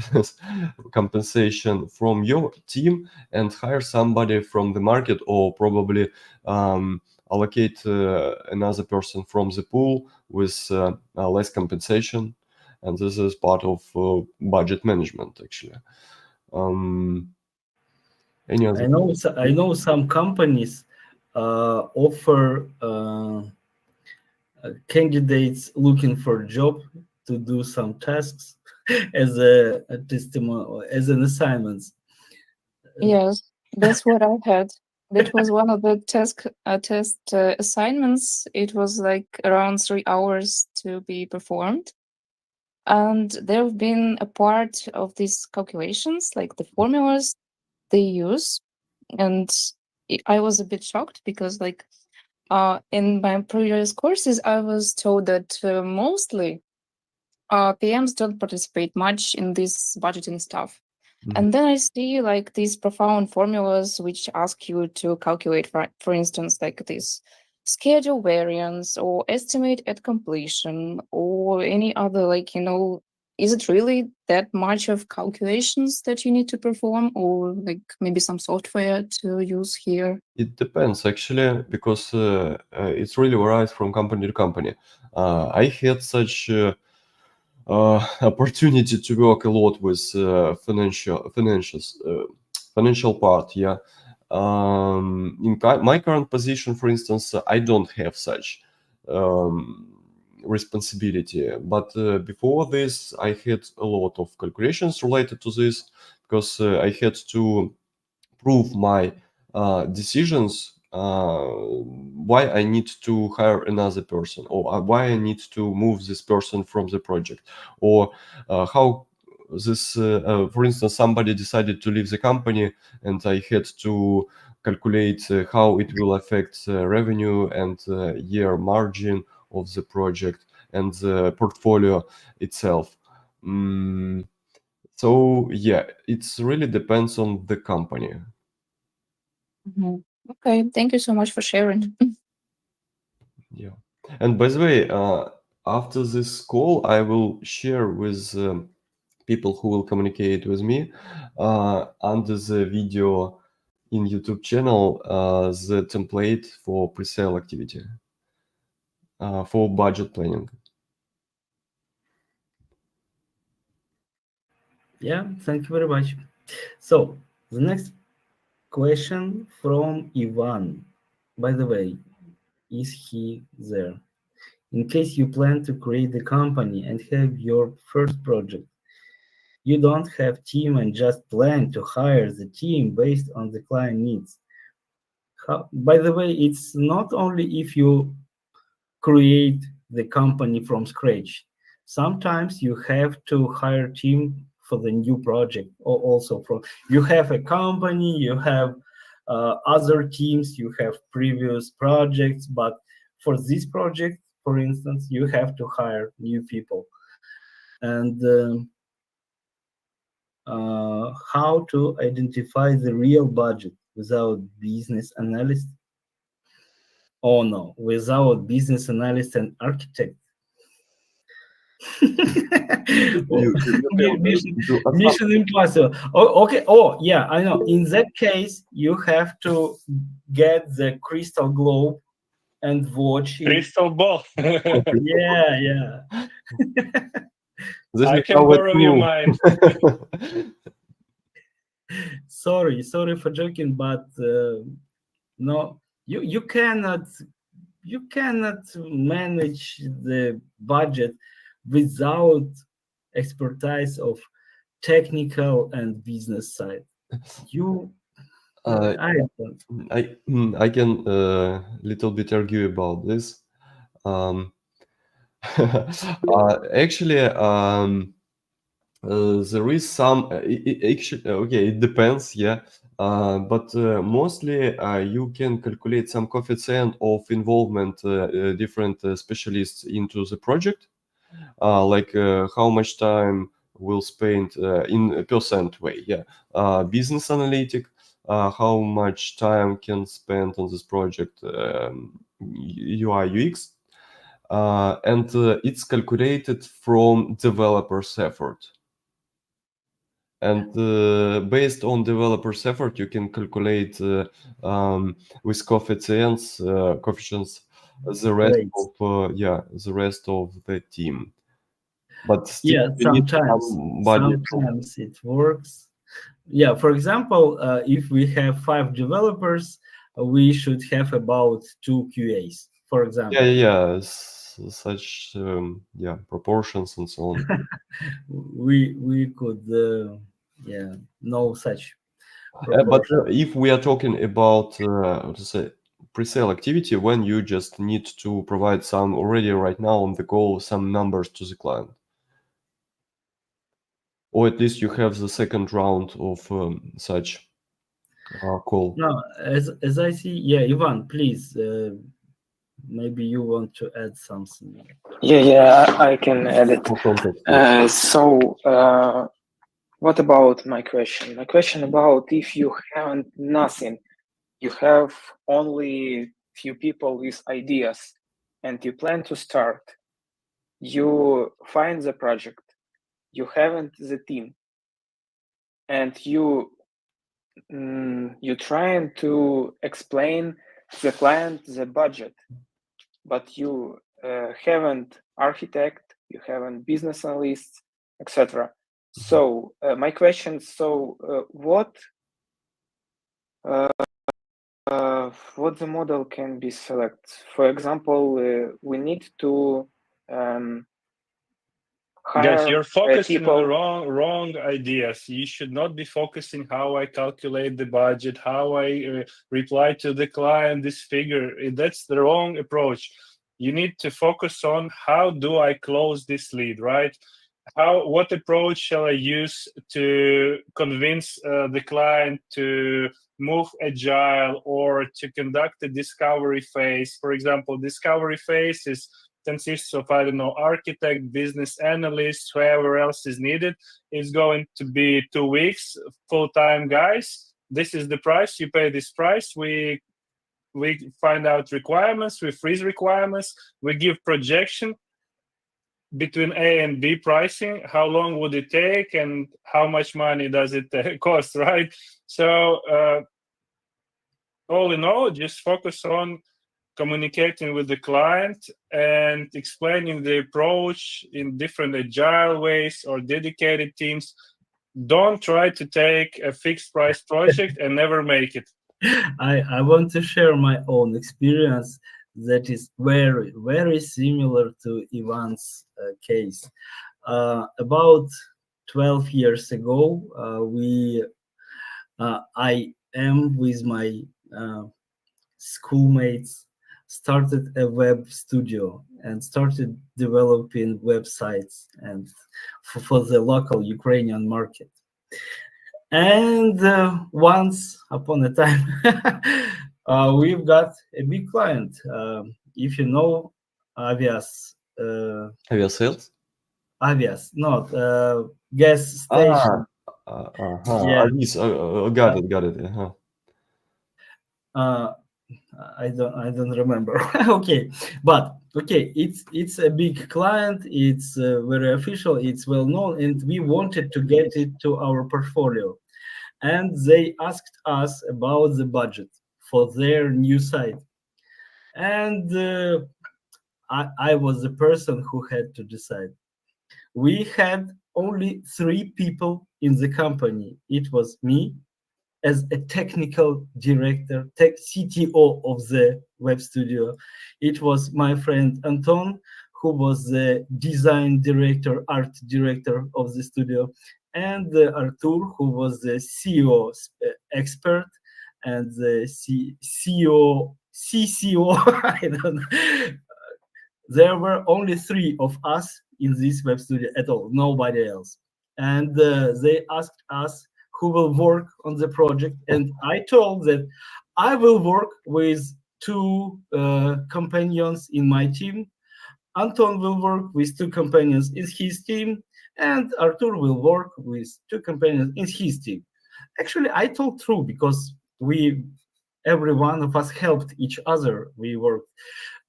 compensation from your team and hire somebody from the market, or probably allocate another person from the pool with less compensation. And this is part of budget management, actually. Any other? I know some companies offer candidates looking for a job to do some tasks as a testimony, as an assignment. Yes, that's what I had. That was one of the test assignments. It was like around 3 hours to be performed. And there have been a part of these calculations, like the formulas they use. And I was a bit shocked, because like in my previous courses, I was told that mostly PMs don't participate much in this budgeting stuff. And then I see like these profound formulas which ask you to calculate, for instance, like this schedule variance or estimate at completion or any other, like, is it really that much of calculations that you need to perform, or like maybe some software to use here? It depends, actually, because it's really varies from company to company. I had such opportunity to work a lot with financial part. In my current position, for instance, I don't have such responsibility, but before this, I had a lot of calculations related to this, because I had to prove my decisions, why I need to hire another person, or why I need to move this person from the project, or how this, for instance, somebody decided to leave the company, and I had to calculate how it will affect revenue and year margin of the project and the portfolio itself. So yeah, it's really depends on the company. Okay, thank you so much for sharing. Yeah. And by the way, after this call, I will share with people who will communicate with me under the video in YouTube channel the template for pre-sale activity for budget planning. Yeah, thank you very much. So the next question from Ivan. By the way, is he there? In case you plan to create the company and have your first project, you don't have team and just plan to hire the team based on the client needs. By the way, it's not only if you create the company from scratch. Sometimes you have to hire team for the new project, or also from you have a company, you have other teams, you have previous projects, but for this project, for instance, you have to hire new people. And how to identify the real budget without business analyst? Oh no, without business analyst and architect. Mission impossible. Oh, okay. Oh, yeah, I know. In that case, you have to get the crystal globe and watch it. Crystal ball. Yeah, yeah. This I is can how it borrow your moves. mind. Sorry for joking, but no, you cannot manage the budget without expertise of technical and business side. I don't. I can little bit argue about this. Actually, there is some. Actually, okay, it depends. Yeah, but mostly you can calculate some coefficient of involvement different specialists into the project, like how much time will spend in a percent way. Yeah, business analytic, how much time can spend on this project, UI UX, and it's calculated from developer's effort. And based on developer's effort, you can calculate with coefficients the rest of the rest of the team. But still, yeah, sometimes it works. Yeah, for example, if we have 5 developers, we should have about 2 QAs, for example. Yeah, such proportions and so on. we could know such. But if we are talking about pre-sale activity, when you just need to provide some already right now on the go some numbers to the client, or at least you have the second round of such call. No, as I see, yeah, Ivan, please, maybe you want to add something. Yeah, I can add it. So, what about my question? My question about if you haven't nothing, you have only few people with ideas, and you plan to start. You find the project, you haven't the team, and you trying to explain the client the budget, but you haven't architect, you haven't business analysts, etc. So my question: what the model can be selected? For example, we need to hire Guys, you're focusing people. on the wrong ideas. You should not be focusing how I calculate the budget, how I reply to the client this figure. That's the wrong approach. You need to focus on how do I close this lead, right? What approach shall I use to convince the client to move agile or to conduct a discovery phase? For example, discovery phase consists of, I don't know, architect, business analyst, whoever else is needed. It's going to be 2 weeks, full-time guys. This is the price. You pay this price. We find out requirements. We freeze requirements. We give projection between A and B pricing. How long would it take and how much money does it cost, right? So all in all, just focus on communicating with the client and explaining the approach in different agile ways or dedicated teams. don't try to take a fixed price project and never make it. I want to share my own experience that is very, very similar to Ivan's case. About 12 years ago, I am with my schoolmates started a web studio and started developing websites and for the local Ukrainian market. And once upon a time, we've got a big client. If you know Avias, Aviasales? Avias, not gas station. Yeah. Got it. I don't remember. Okay, but okay, it's a big client. It's very official. It's well known, and we wanted to get it to our portfolio. And they asked us about the budget for their new site, and I was the person who had to decide. We had only 3 people in the company. It was me as a technical director, CTO of the web studio. It was my friend Anton, who was the design director, art director of the studio, and Artur, who was the CEO expert and the CCO. I don't know. There were only 3 of us in this web studio at all, nobody else. And they asked us who will work on the project, and I told that I will work with 2 companions in my team. Anton will work with 2 companions in his team, and Artur will work with 2 companions in his team. Actually, I told true because every one of us helped each other. We worked,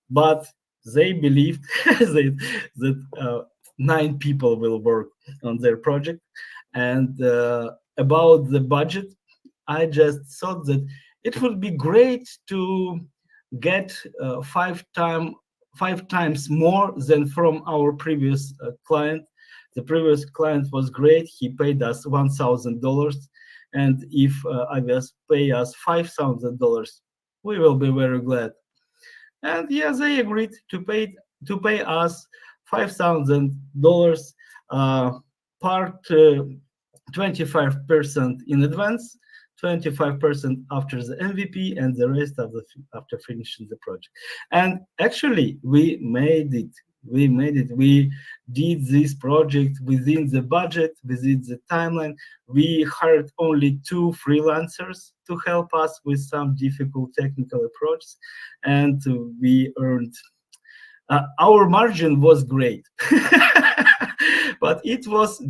but they believed that 9 people will work on their project. And about the budget, I just thought that it would be great to get 5 times more than from our previous client. The previous client was great. He paid us $1,000, and if Avias pay us $5,000, we will be very glad. And yeah, they agreed to pay us $5,000, part 25% in advance, 25% after the MVP, and the rest after finishing the project. And actually, we made it. We did this project within the budget, within the timeline. We hired only 2 freelancers to help us with some difficult technical approaches, and we earned. Our margin was great, but it was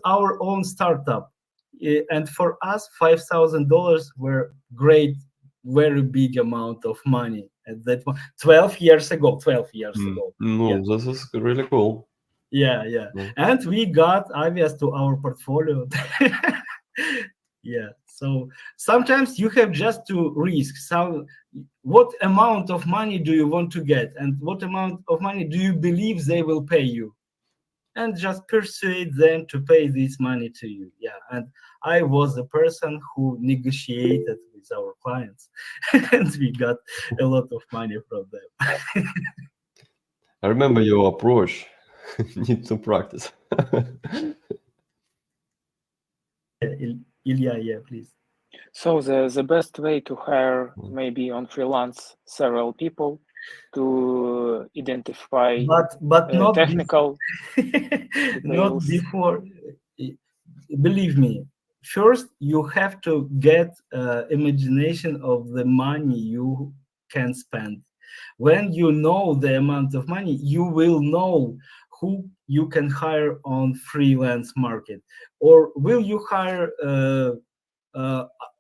our own startup, and for us, $5,000 were great, very big amount of money at that point. 12 years ago. No, Yeah. this is really cool. Yeah. And we got Avias to our portfolio. Yeah. So sometimes you have just to risk. So what amount of money do you want to get, and what amount of money do you believe they will pay you? And just persuade them to pay this money to you. Yeah. And I was the person who negotiated with our clients, and we got a lot of money from them. I remember your approach. Need to practice. Ilya, yeah, please. So the best way to hire maybe on freelance several people to identify but not technical not details. before. Believe me, first you have to get imagination of the money you can spend. When you know the amount of money, you will know who you can hire on freelance market, or will you hire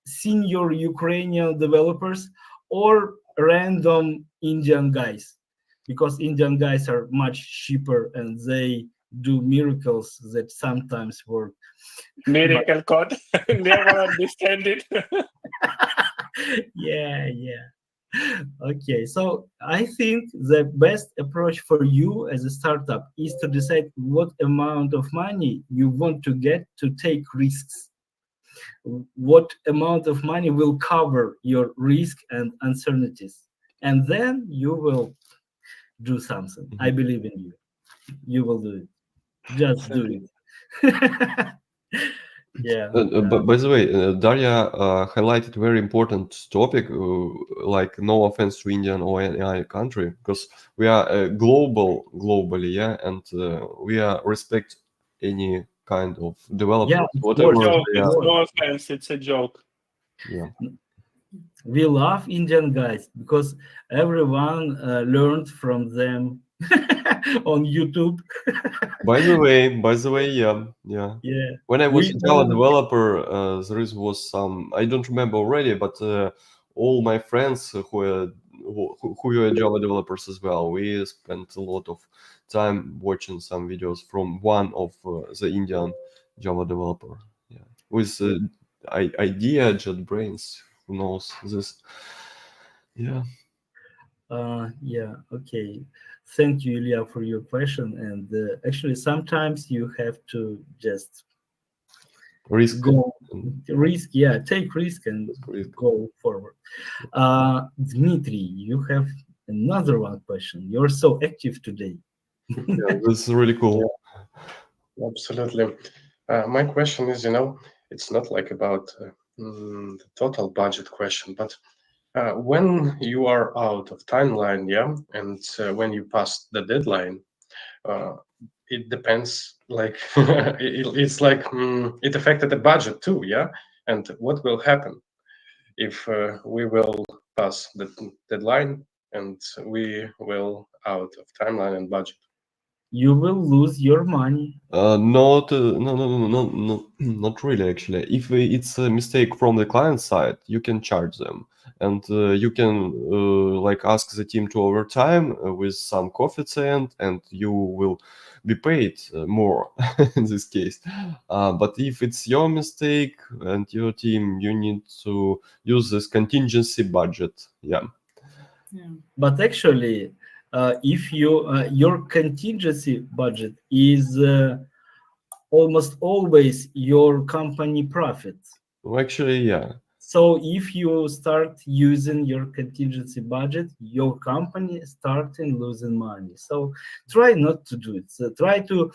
senior Ukrainian developers or random Indian guys, because Indian guys are much cheaper and they do miracles that sometimes work. Miracle code. Never understand it. Yeah. Okay, so I think the best approach for you as a startup is to decide what amount of money you want to get to take risks. What amount of money will cover your risk and uncertainties, and then you will do something. I believe in you. You will do it. Just do it. Yeah. But by the way, Daria highlighted very important topic, like no offense to Indian or any country, because we are globally, yeah, and we respect any kind of developers, Yeah, of whatever course. Joke, they it's are. no offense, it's a joke. Yeah. We love Indian guys because everyone learned from them on YouTube. By the way, yeah. Yeah. When I was We a Java all- developer, was some, I don't remember already, but all my friends who were Java developers as well, we spent a lot of time watching some videos from one of the Indian Java developer. Yeah, with idea, JetBrains, who knows this? Yeah. Yeah, okay. Thank you, Ilya, for your question. And actually, sometimes you have to just Risk. take risk and Risk. go forward. Dmitry, you have another one question. You're so active today. Yeah, this is really cool. Absolutely. My question is, it's not like about the total budget question, but when you are out of timeline, yeah, and when you pass the deadline, it depends. Like it's like it affected the budget too, yeah. And what will happen if we will pass the deadline and we will out of timeline and budget? You will lose your money. No, not really. Actually, if it's a mistake from the client side, you can charge them, and you can like ask the team to overtime with some coefficient, and you will be paid more in this case. But if it's your mistake and your team, you need to use this contingency budget. Yeah. But actually, if your contingency budget is almost always your company profit. Well, actually, yeah. So if you start using your contingency budget, your company starting losing money. So try not to do it. So try to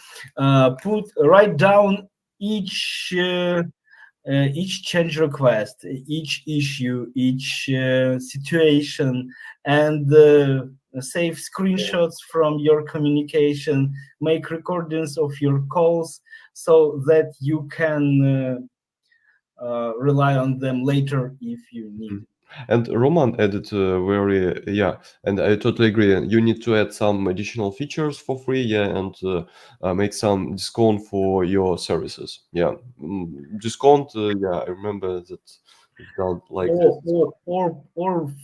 write down each change request, each issue, each situation, and save screenshots from your communication, make recordings of your calls so that you can rely on them later if you need it. And Roman added and I totally agree. You need to add some additional features for free, yeah, and make some discount for your services, yeah. Discount, yeah, I remember that it's done like Or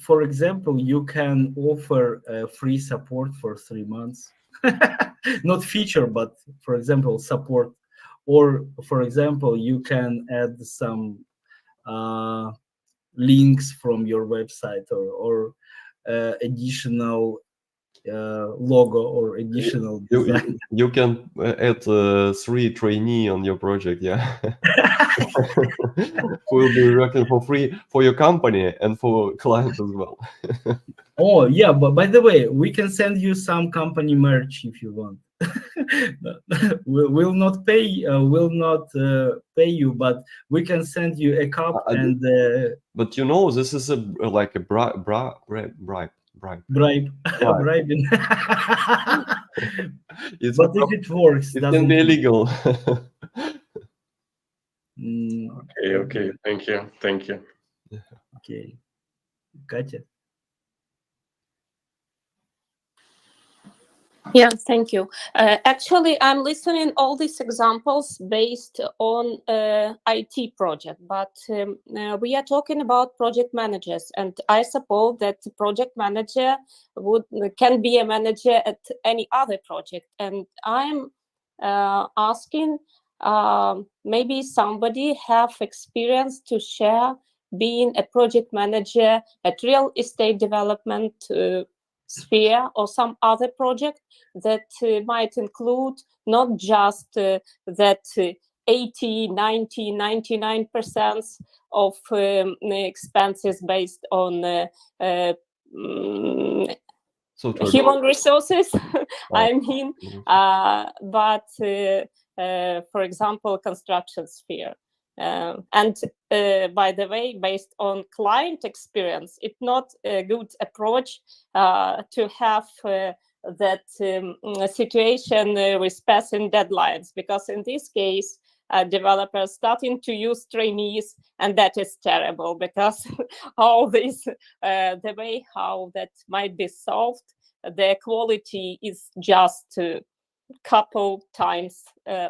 for example, you can offer free support for 3 months. Not feature, but for example, support. Or for example, you can add some links from your website or additional logo or additional design. you can add 3 trainee on your project, yeah. Who will be working for free for your company and for clients as well. Oh yeah, but by the way, we can send you some company merch if you want. Will not pay you, but we can send you a cup and but this is like a bribe. Bribing. It's But if it works, it can be illegal. Okay. Thank you. Okay, Katya. Yeah, thank you. Actually, I'm listening all these examples based on IT project, but we are talking about project managers, and I suppose that the project manager can be a manager at any other project. And I'm asking, maybe somebody have experience to share being a project manager at real estate development sphere or some other project that might include not just that 80, 90, 99% of expenses based on human resources, I mean, but for example, construction sphere. And by the way, based on client experience, it's not a good approach to have that situation with passing deadlines, because in this case, developers starting to use trainees, and that is terrible, because all this, the way how that might be solved, the quality is just a couple times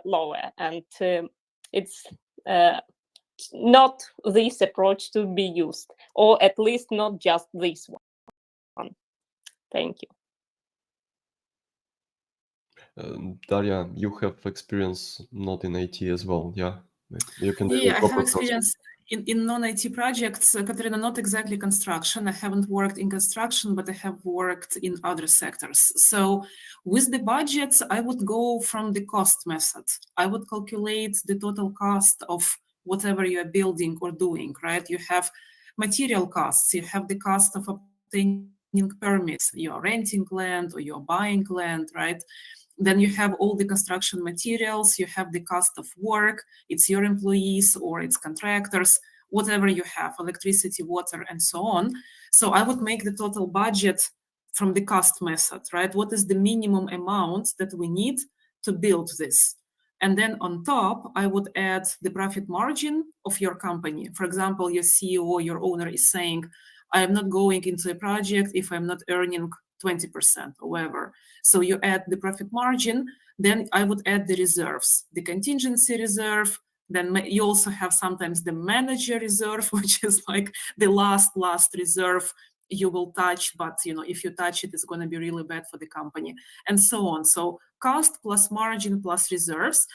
lower, and it's not this approach to be used, or at least not just this one. Thank you. Daria, you have experience not in IT as well, yeah? You can Yeah, I have experience in non-IT projects, Katerina, not exactly construction. I haven't worked in construction, but I have worked in other sectors. So with the budgets, I would go from the cost method. I would calculate the total cost of whatever you are building or doing, right? You have material costs, you have the cost of obtaining permits, you're renting land or you're buying land, right? Then you have all the construction materials, you have the cost of work, it's your employees or it's contractors, whatever you have, electricity, water, and so on. So I would make the total budget from the cost method, right? What is the minimum amount that we need to build this? And then on top, I would add the profit margin of your company. For example, your CEO, your owner is saying, I am not going into a project if I'm not earning 20% or whatever. So you add the profit margin, then I would add the reserves, the contingency reserve. Then you also have sometimes the manager reserve, which is like the last reserve you will touch, but if you touch it, it's going to be really bad for the company, and so on. So cost plus margin plus reserves.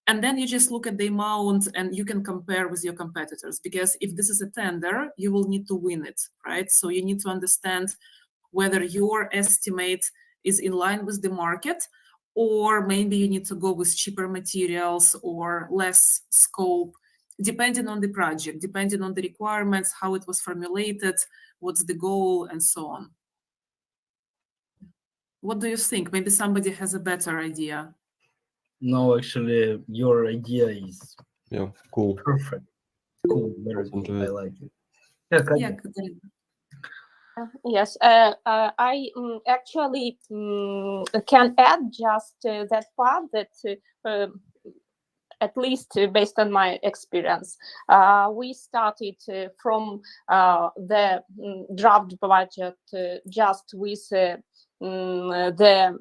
And then you just look at the amount and you can compare with your competitors, because if this is a tender, you will need to win it, right? So you need to understand whether your estimate is in line with the market, or maybe you need to go with cheaper materials or less scope, depending on the project, depending on the requirements, how it was formulated, what's the goal, and so on. What do you think? Maybe somebody has a better idea. No, actually, your idea is cool. Perfect. Cool, very good. I like it. Yeah, Katerina. Yes, I actually can add just that part that at least based on my experience, we started from the draft budget just with the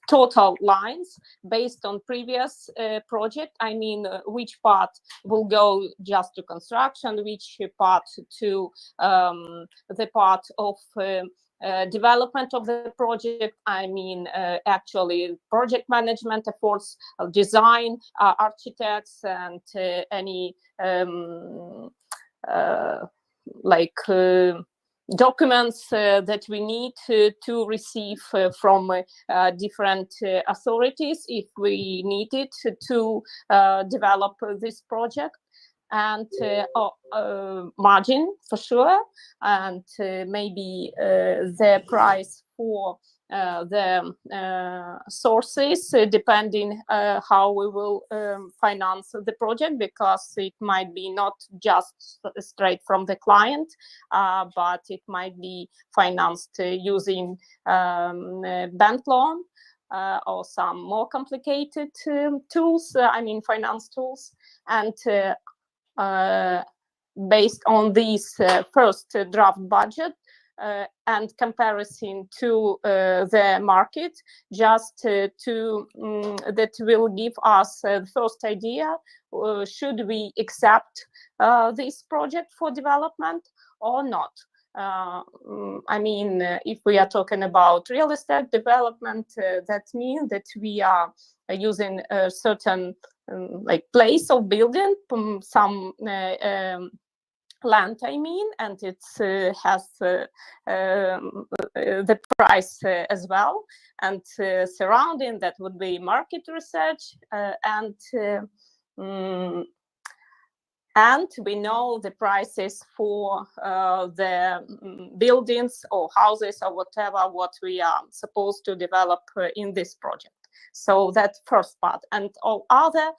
total lines based on previous project. I mean, which part will go just to construction, which part to the part of development of the project. I mean, actually project management efforts, design, architects, and any documents that we need to receive from different authorities if we need it to develop this project. And margin for sure, and maybe the price for the sources, depending how we will finance the project, because it might be not just straight from the client, but it might be financed using bank loan or some more complicated tools, I mean finance tools. And based on this first draft budget and comparison to the market, just that will give us the first idea, should we accept this project for development or not. I mean, if we are talking about real estate development, that means that we are using a certain place of building, some land, I mean, and it has the price as well. And surrounding that would be market research and we know the prices for the buildings or houses or whatever what we are supposed to develop in this project. So that first part, and all other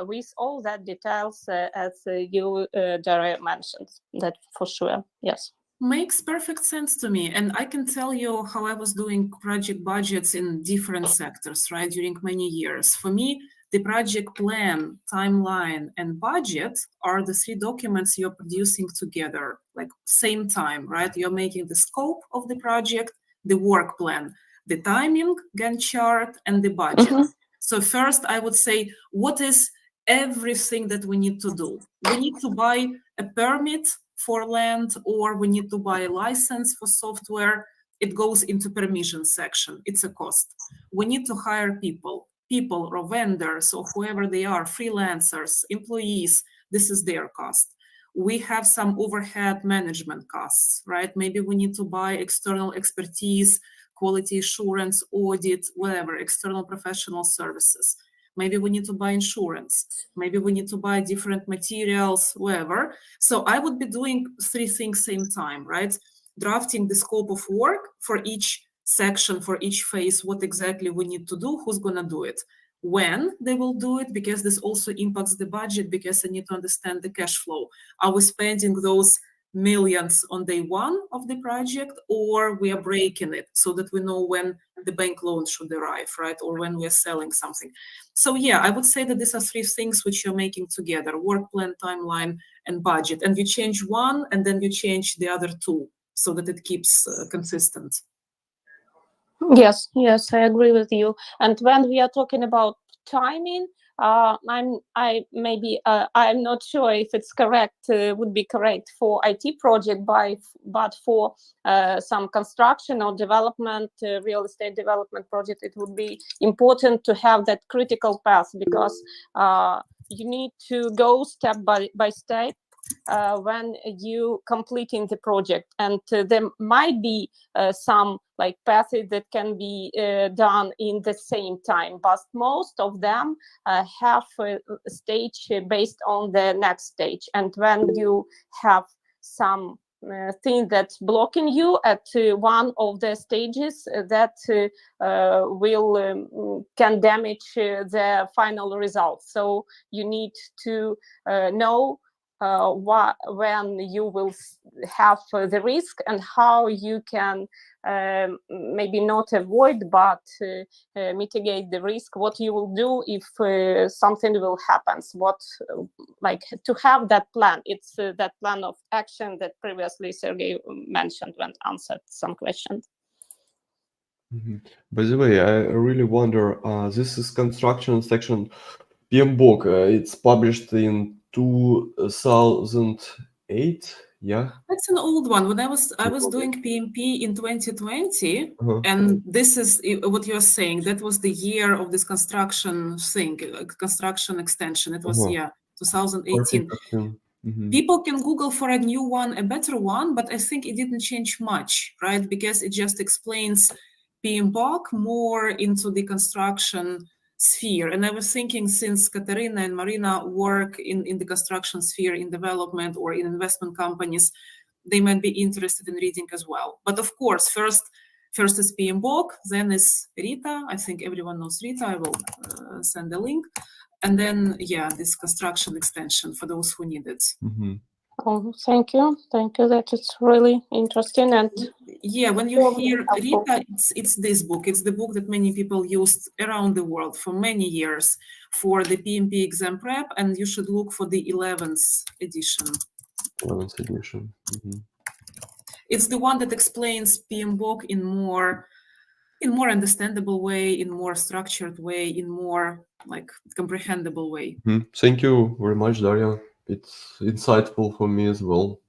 with all that details as you Daria mentioned, that for sure, yes. Makes perfect sense to me. And I can tell you how I was doing project budgets in different sectors, right, during many years. For me, the project plan, timeline, and budget are the three documents you're producing together, like same time, right? You're making the scope of the project, the work plan, the timing, Gantt chart, and the budget. Mhm. So first, I would say, what is everything that we need to do? We need to buy a permit for land, or we need to buy a license for software. It goes into permission section. It's a cost. We need to hire people or vendors or whoever they are, freelancers, employees. This is their cost. We have some overhead management costs, right? Maybe we need to buy external expertise, quality assurance, audit, whatever, external professional services. Maybe we need to buy insurance. Maybe we need to buy different materials, whatever. So I would be doing three things same time, right? Drafting the scope of work for each section, for each phase, what exactly we need to do, who's gonna do it, when they will do it, because this also impacts the budget, because I need to understand the cash flow. Are we spending those millions on day one of the project, or we are breaking it so that we know when the bank loan should arrive, right? Or when we are selling something. So yeah, I would say that these are three things which you're making together: work plan, timeline, and budget. And you change one and then you change the other two so that it keeps consistent. Yes, I agree with you. And when we are talking about timing, I'm not sure if it's correct, would be correct for IT project, but for some construction or development, real estate development project, it would be important to have that critical path, because you need to go step by step when you completing the project, and there might be some like passes that can be done in the same time, but most of them have a stage based on the next stage. And when you have some thing that's blocking you at one of the stages, that can damage the final result. So you need to know when you will have the risk, and how you can maybe not avoid, but mitigate the risk, what you will do if something will happen, like to have that plan. It's that plan of action that previously Sergey mentioned when answered some questions. Mhm. By the way, I really wonder, this is construction section PMBOK. It's published in 2008, yeah? That's an old one. When I was doing PMP in 2020, and this is what you're saying. That was the year of this construction thing, construction extension. It was 2018. People can Google for a new one, a better one, but I think it didn't change much, right? Because it just explains PMBOK more into the construction sphere. And I was thinking, since Katerina and Marina work in the construction sphere, in development or in investment companies, they might be interested in reading as well. But of course, first is PMBOK, then is Rita. I think everyone knows Rita. I will send a link. And then, yeah, this construction extension for those who need it. Oh, thank you. That is really interesting. And yeah, when you hear Rita, it's this book. It's the book that many people used around the world for many years for the PMP exam prep, and you should look for the 11th edition. 11th edition. It's the one that explains PMBOK in more understandable way, in more structured way, in more like comprehensible way. Thank you very much, Daria. It's insightful for me as well.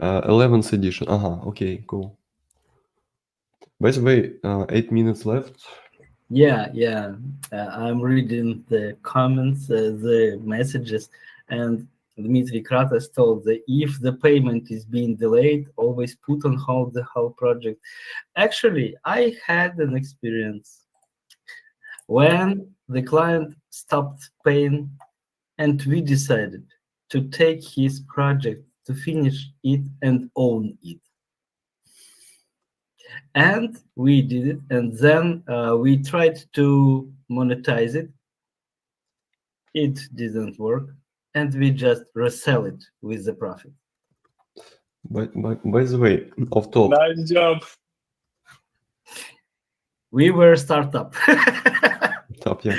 11th edition. Okay, cool. By the way, 8 minutes left. Yeah. I'm reading the comments, the messages, and Dmitry Kratos told that if the payment is being delayed, always put on hold the whole project. Actually, I had an experience when the client stopped paying and we decided to take his project, to finish it and own it. And we did it, and then we tried to monetize it. It didn't work, and we just resell it with the profit. By the way, off top. Nice job. We were startup. Top, yeah.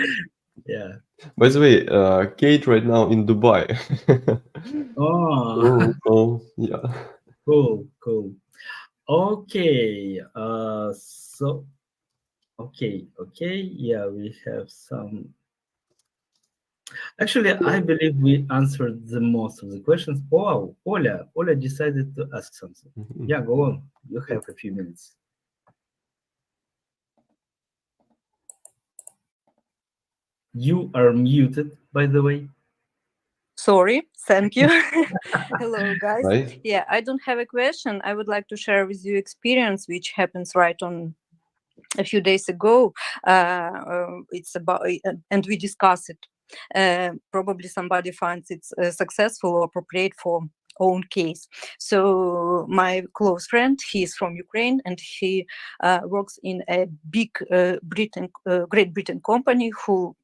Yeah. By the way, Kate right now in Dubai. Oh, yeah. Cool. Okay. Okay. Yeah, we have some. Actually, I believe we answered the most of the questions. Oh, Ola decided to ask something. Yeah, go on. You have a few minutes. You are muted, by the way. Sorry, thank you. Hello, guys. Hi. Yeah, I don't have a question. I would like to share with you experience which happens right on a few days ago. It's about, and we discuss it. Probably somebody finds it successful or appropriate for own case. So my close friend, he is from Ukraine, and he works in a big Great Britain company who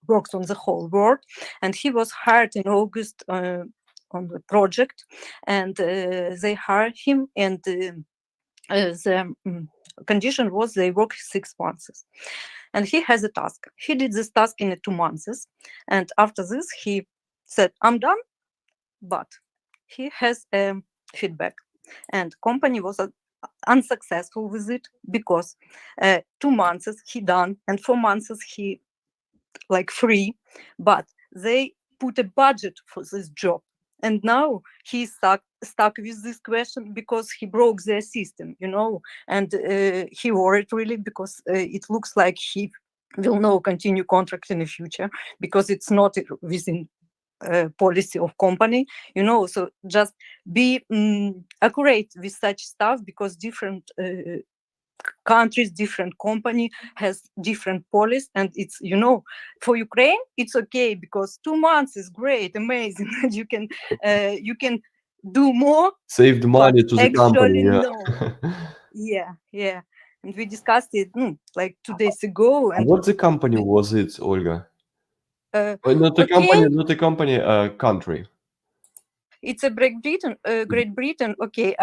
works on the whole world, and he was hired in August on the project, and they hired him, and the condition was they work 6 months, and he has a task. He did this task in 2 months, and after this he said, "I'm done," but he has feedback, and company was unsuccessful with it because 2 months he done and 4 months he like free, but they put a budget for this job, and now he's stuck with this question because he broke their system, and he worried really because it looks like he will not continue contract in the future because it's not within policy of company, so just be accurate with such stuff because different countries, different company has different policies, and it's for Ukraine it's okay because 2 months is great, amazing. you can do more, save the money to the company. Yeah. Yeah, and we discussed it like 2 days ago. And what the company was it, Olga? Not a company, a country. It's a Great Britain. Okay,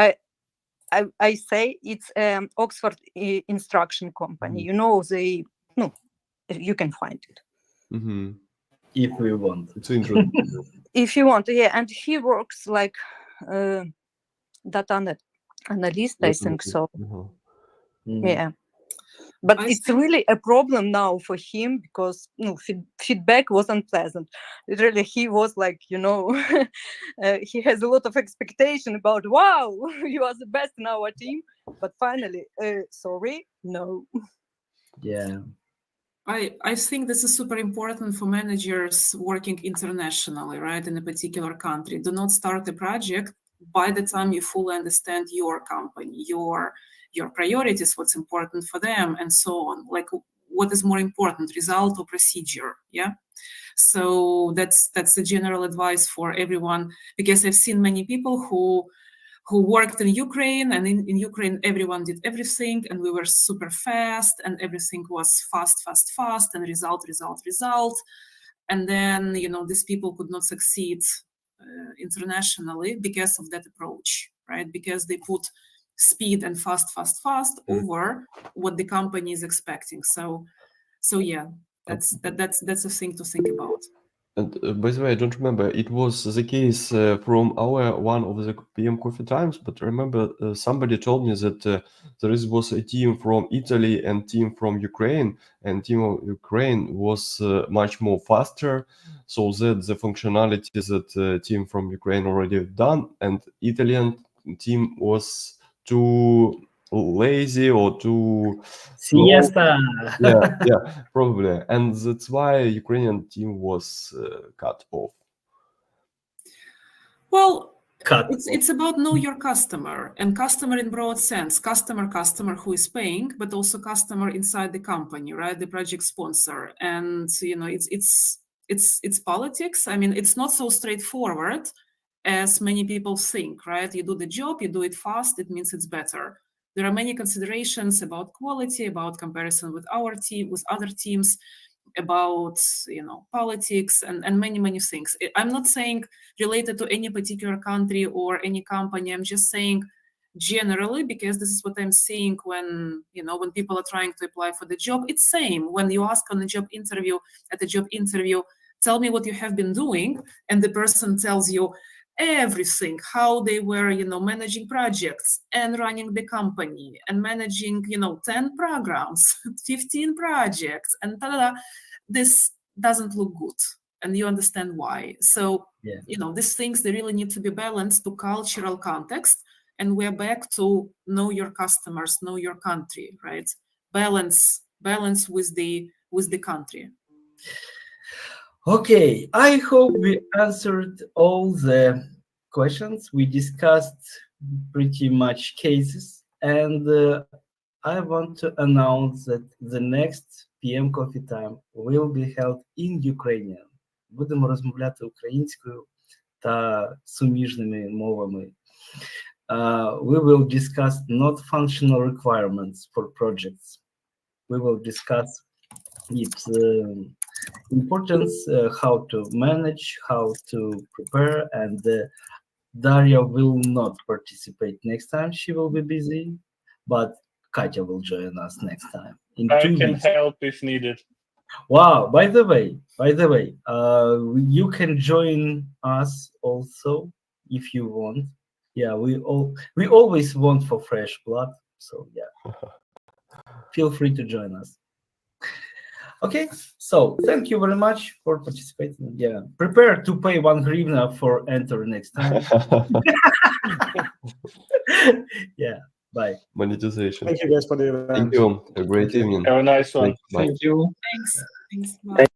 I say it's Oxford Instruction Company. They you can find it. Mm-hmm. If we want. It's interesting. If you want, yeah. And he works like data analyst, I think so. Yeah. But it's really a problem now for him because feedback was unpleasant. Literally, he was like, he has a lot of expectation about, wow, you are the best in our team. But finally, sorry, no. Yeah. I think this is super important for managers working internationally, right, in a particular country. Do not start a project by the time you fully understand your company, your priorities, what's important for them, and so on. Like, what is more important, result or procedure? Yeah. So that's the general advice for everyone, because I've seen many people who worked in Ukraine, and in Ukraine everyone did everything, and we were super fast, and everything was fast, and result. And then these people could not succeed internationally because of that approach, right? Because they put speed and fast over what the company is expecting. So yeah, that's a thing to think about. And by the way, I don't remember. It was the case from our one of the PM Coffee Times, but I remember somebody told me that there was a team from Italy and team from Ukraine, and team of Ukraine was much more faster, so that the functionality that team from Ukraine already done, and Italian team was too lazy or too siesta. yeah, probably, and that's why Ukrainian team was cut off. Well, Cut. it's about know your customer, and customer in broad sense, customer who is paying, but also customer inside the company, right? The project sponsor. And it's politics. I mean, it's not so straightforward as many people think, right? You do the job, you do it fast, it means it's better. There are many considerations about quality, about comparison with our team, with other teams, about politics and many things. I'm not saying related to any particular country or any company. I'm just saying generally, because this is what I'm seeing when when people are trying to apply for the job. It's same when you ask on a job interview, tell me what you have been doing, and the person tells you everything, how they were managing projects and running the company and managing 10 programs, 15 projects, and this doesn't look good, and you understand why. So these things, they really need to be balanced to cultural context, and we're back to know your customers, know your country, right? Balance with the country. Okay, I hope we answered all the questions. We discussed pretty much cases, and I want to announce that the next PM Coffee Time will be held in Ukrainian. Будемо розмовляти українською та суміжними мовами. We will discuss not functional requirements for projects. We will discuss its importance, how to manage, how to prepare, and Daria will not participate next time. She will be busy, but Katya will join us next time. I can help if needed. Wow! By the way, you can join us also if you want. Yeah, we always want for fresh blood. So yeah, feel free to join us. Okay, so thank you very much for participating. Yeah, prepare to pay 1 hryvnia for enter next time. Yeah, bye. Monetization. Thank you guys for the event. Thank you. A great evening. Have a nice one. Bye. Thank you. Thanks. Bye.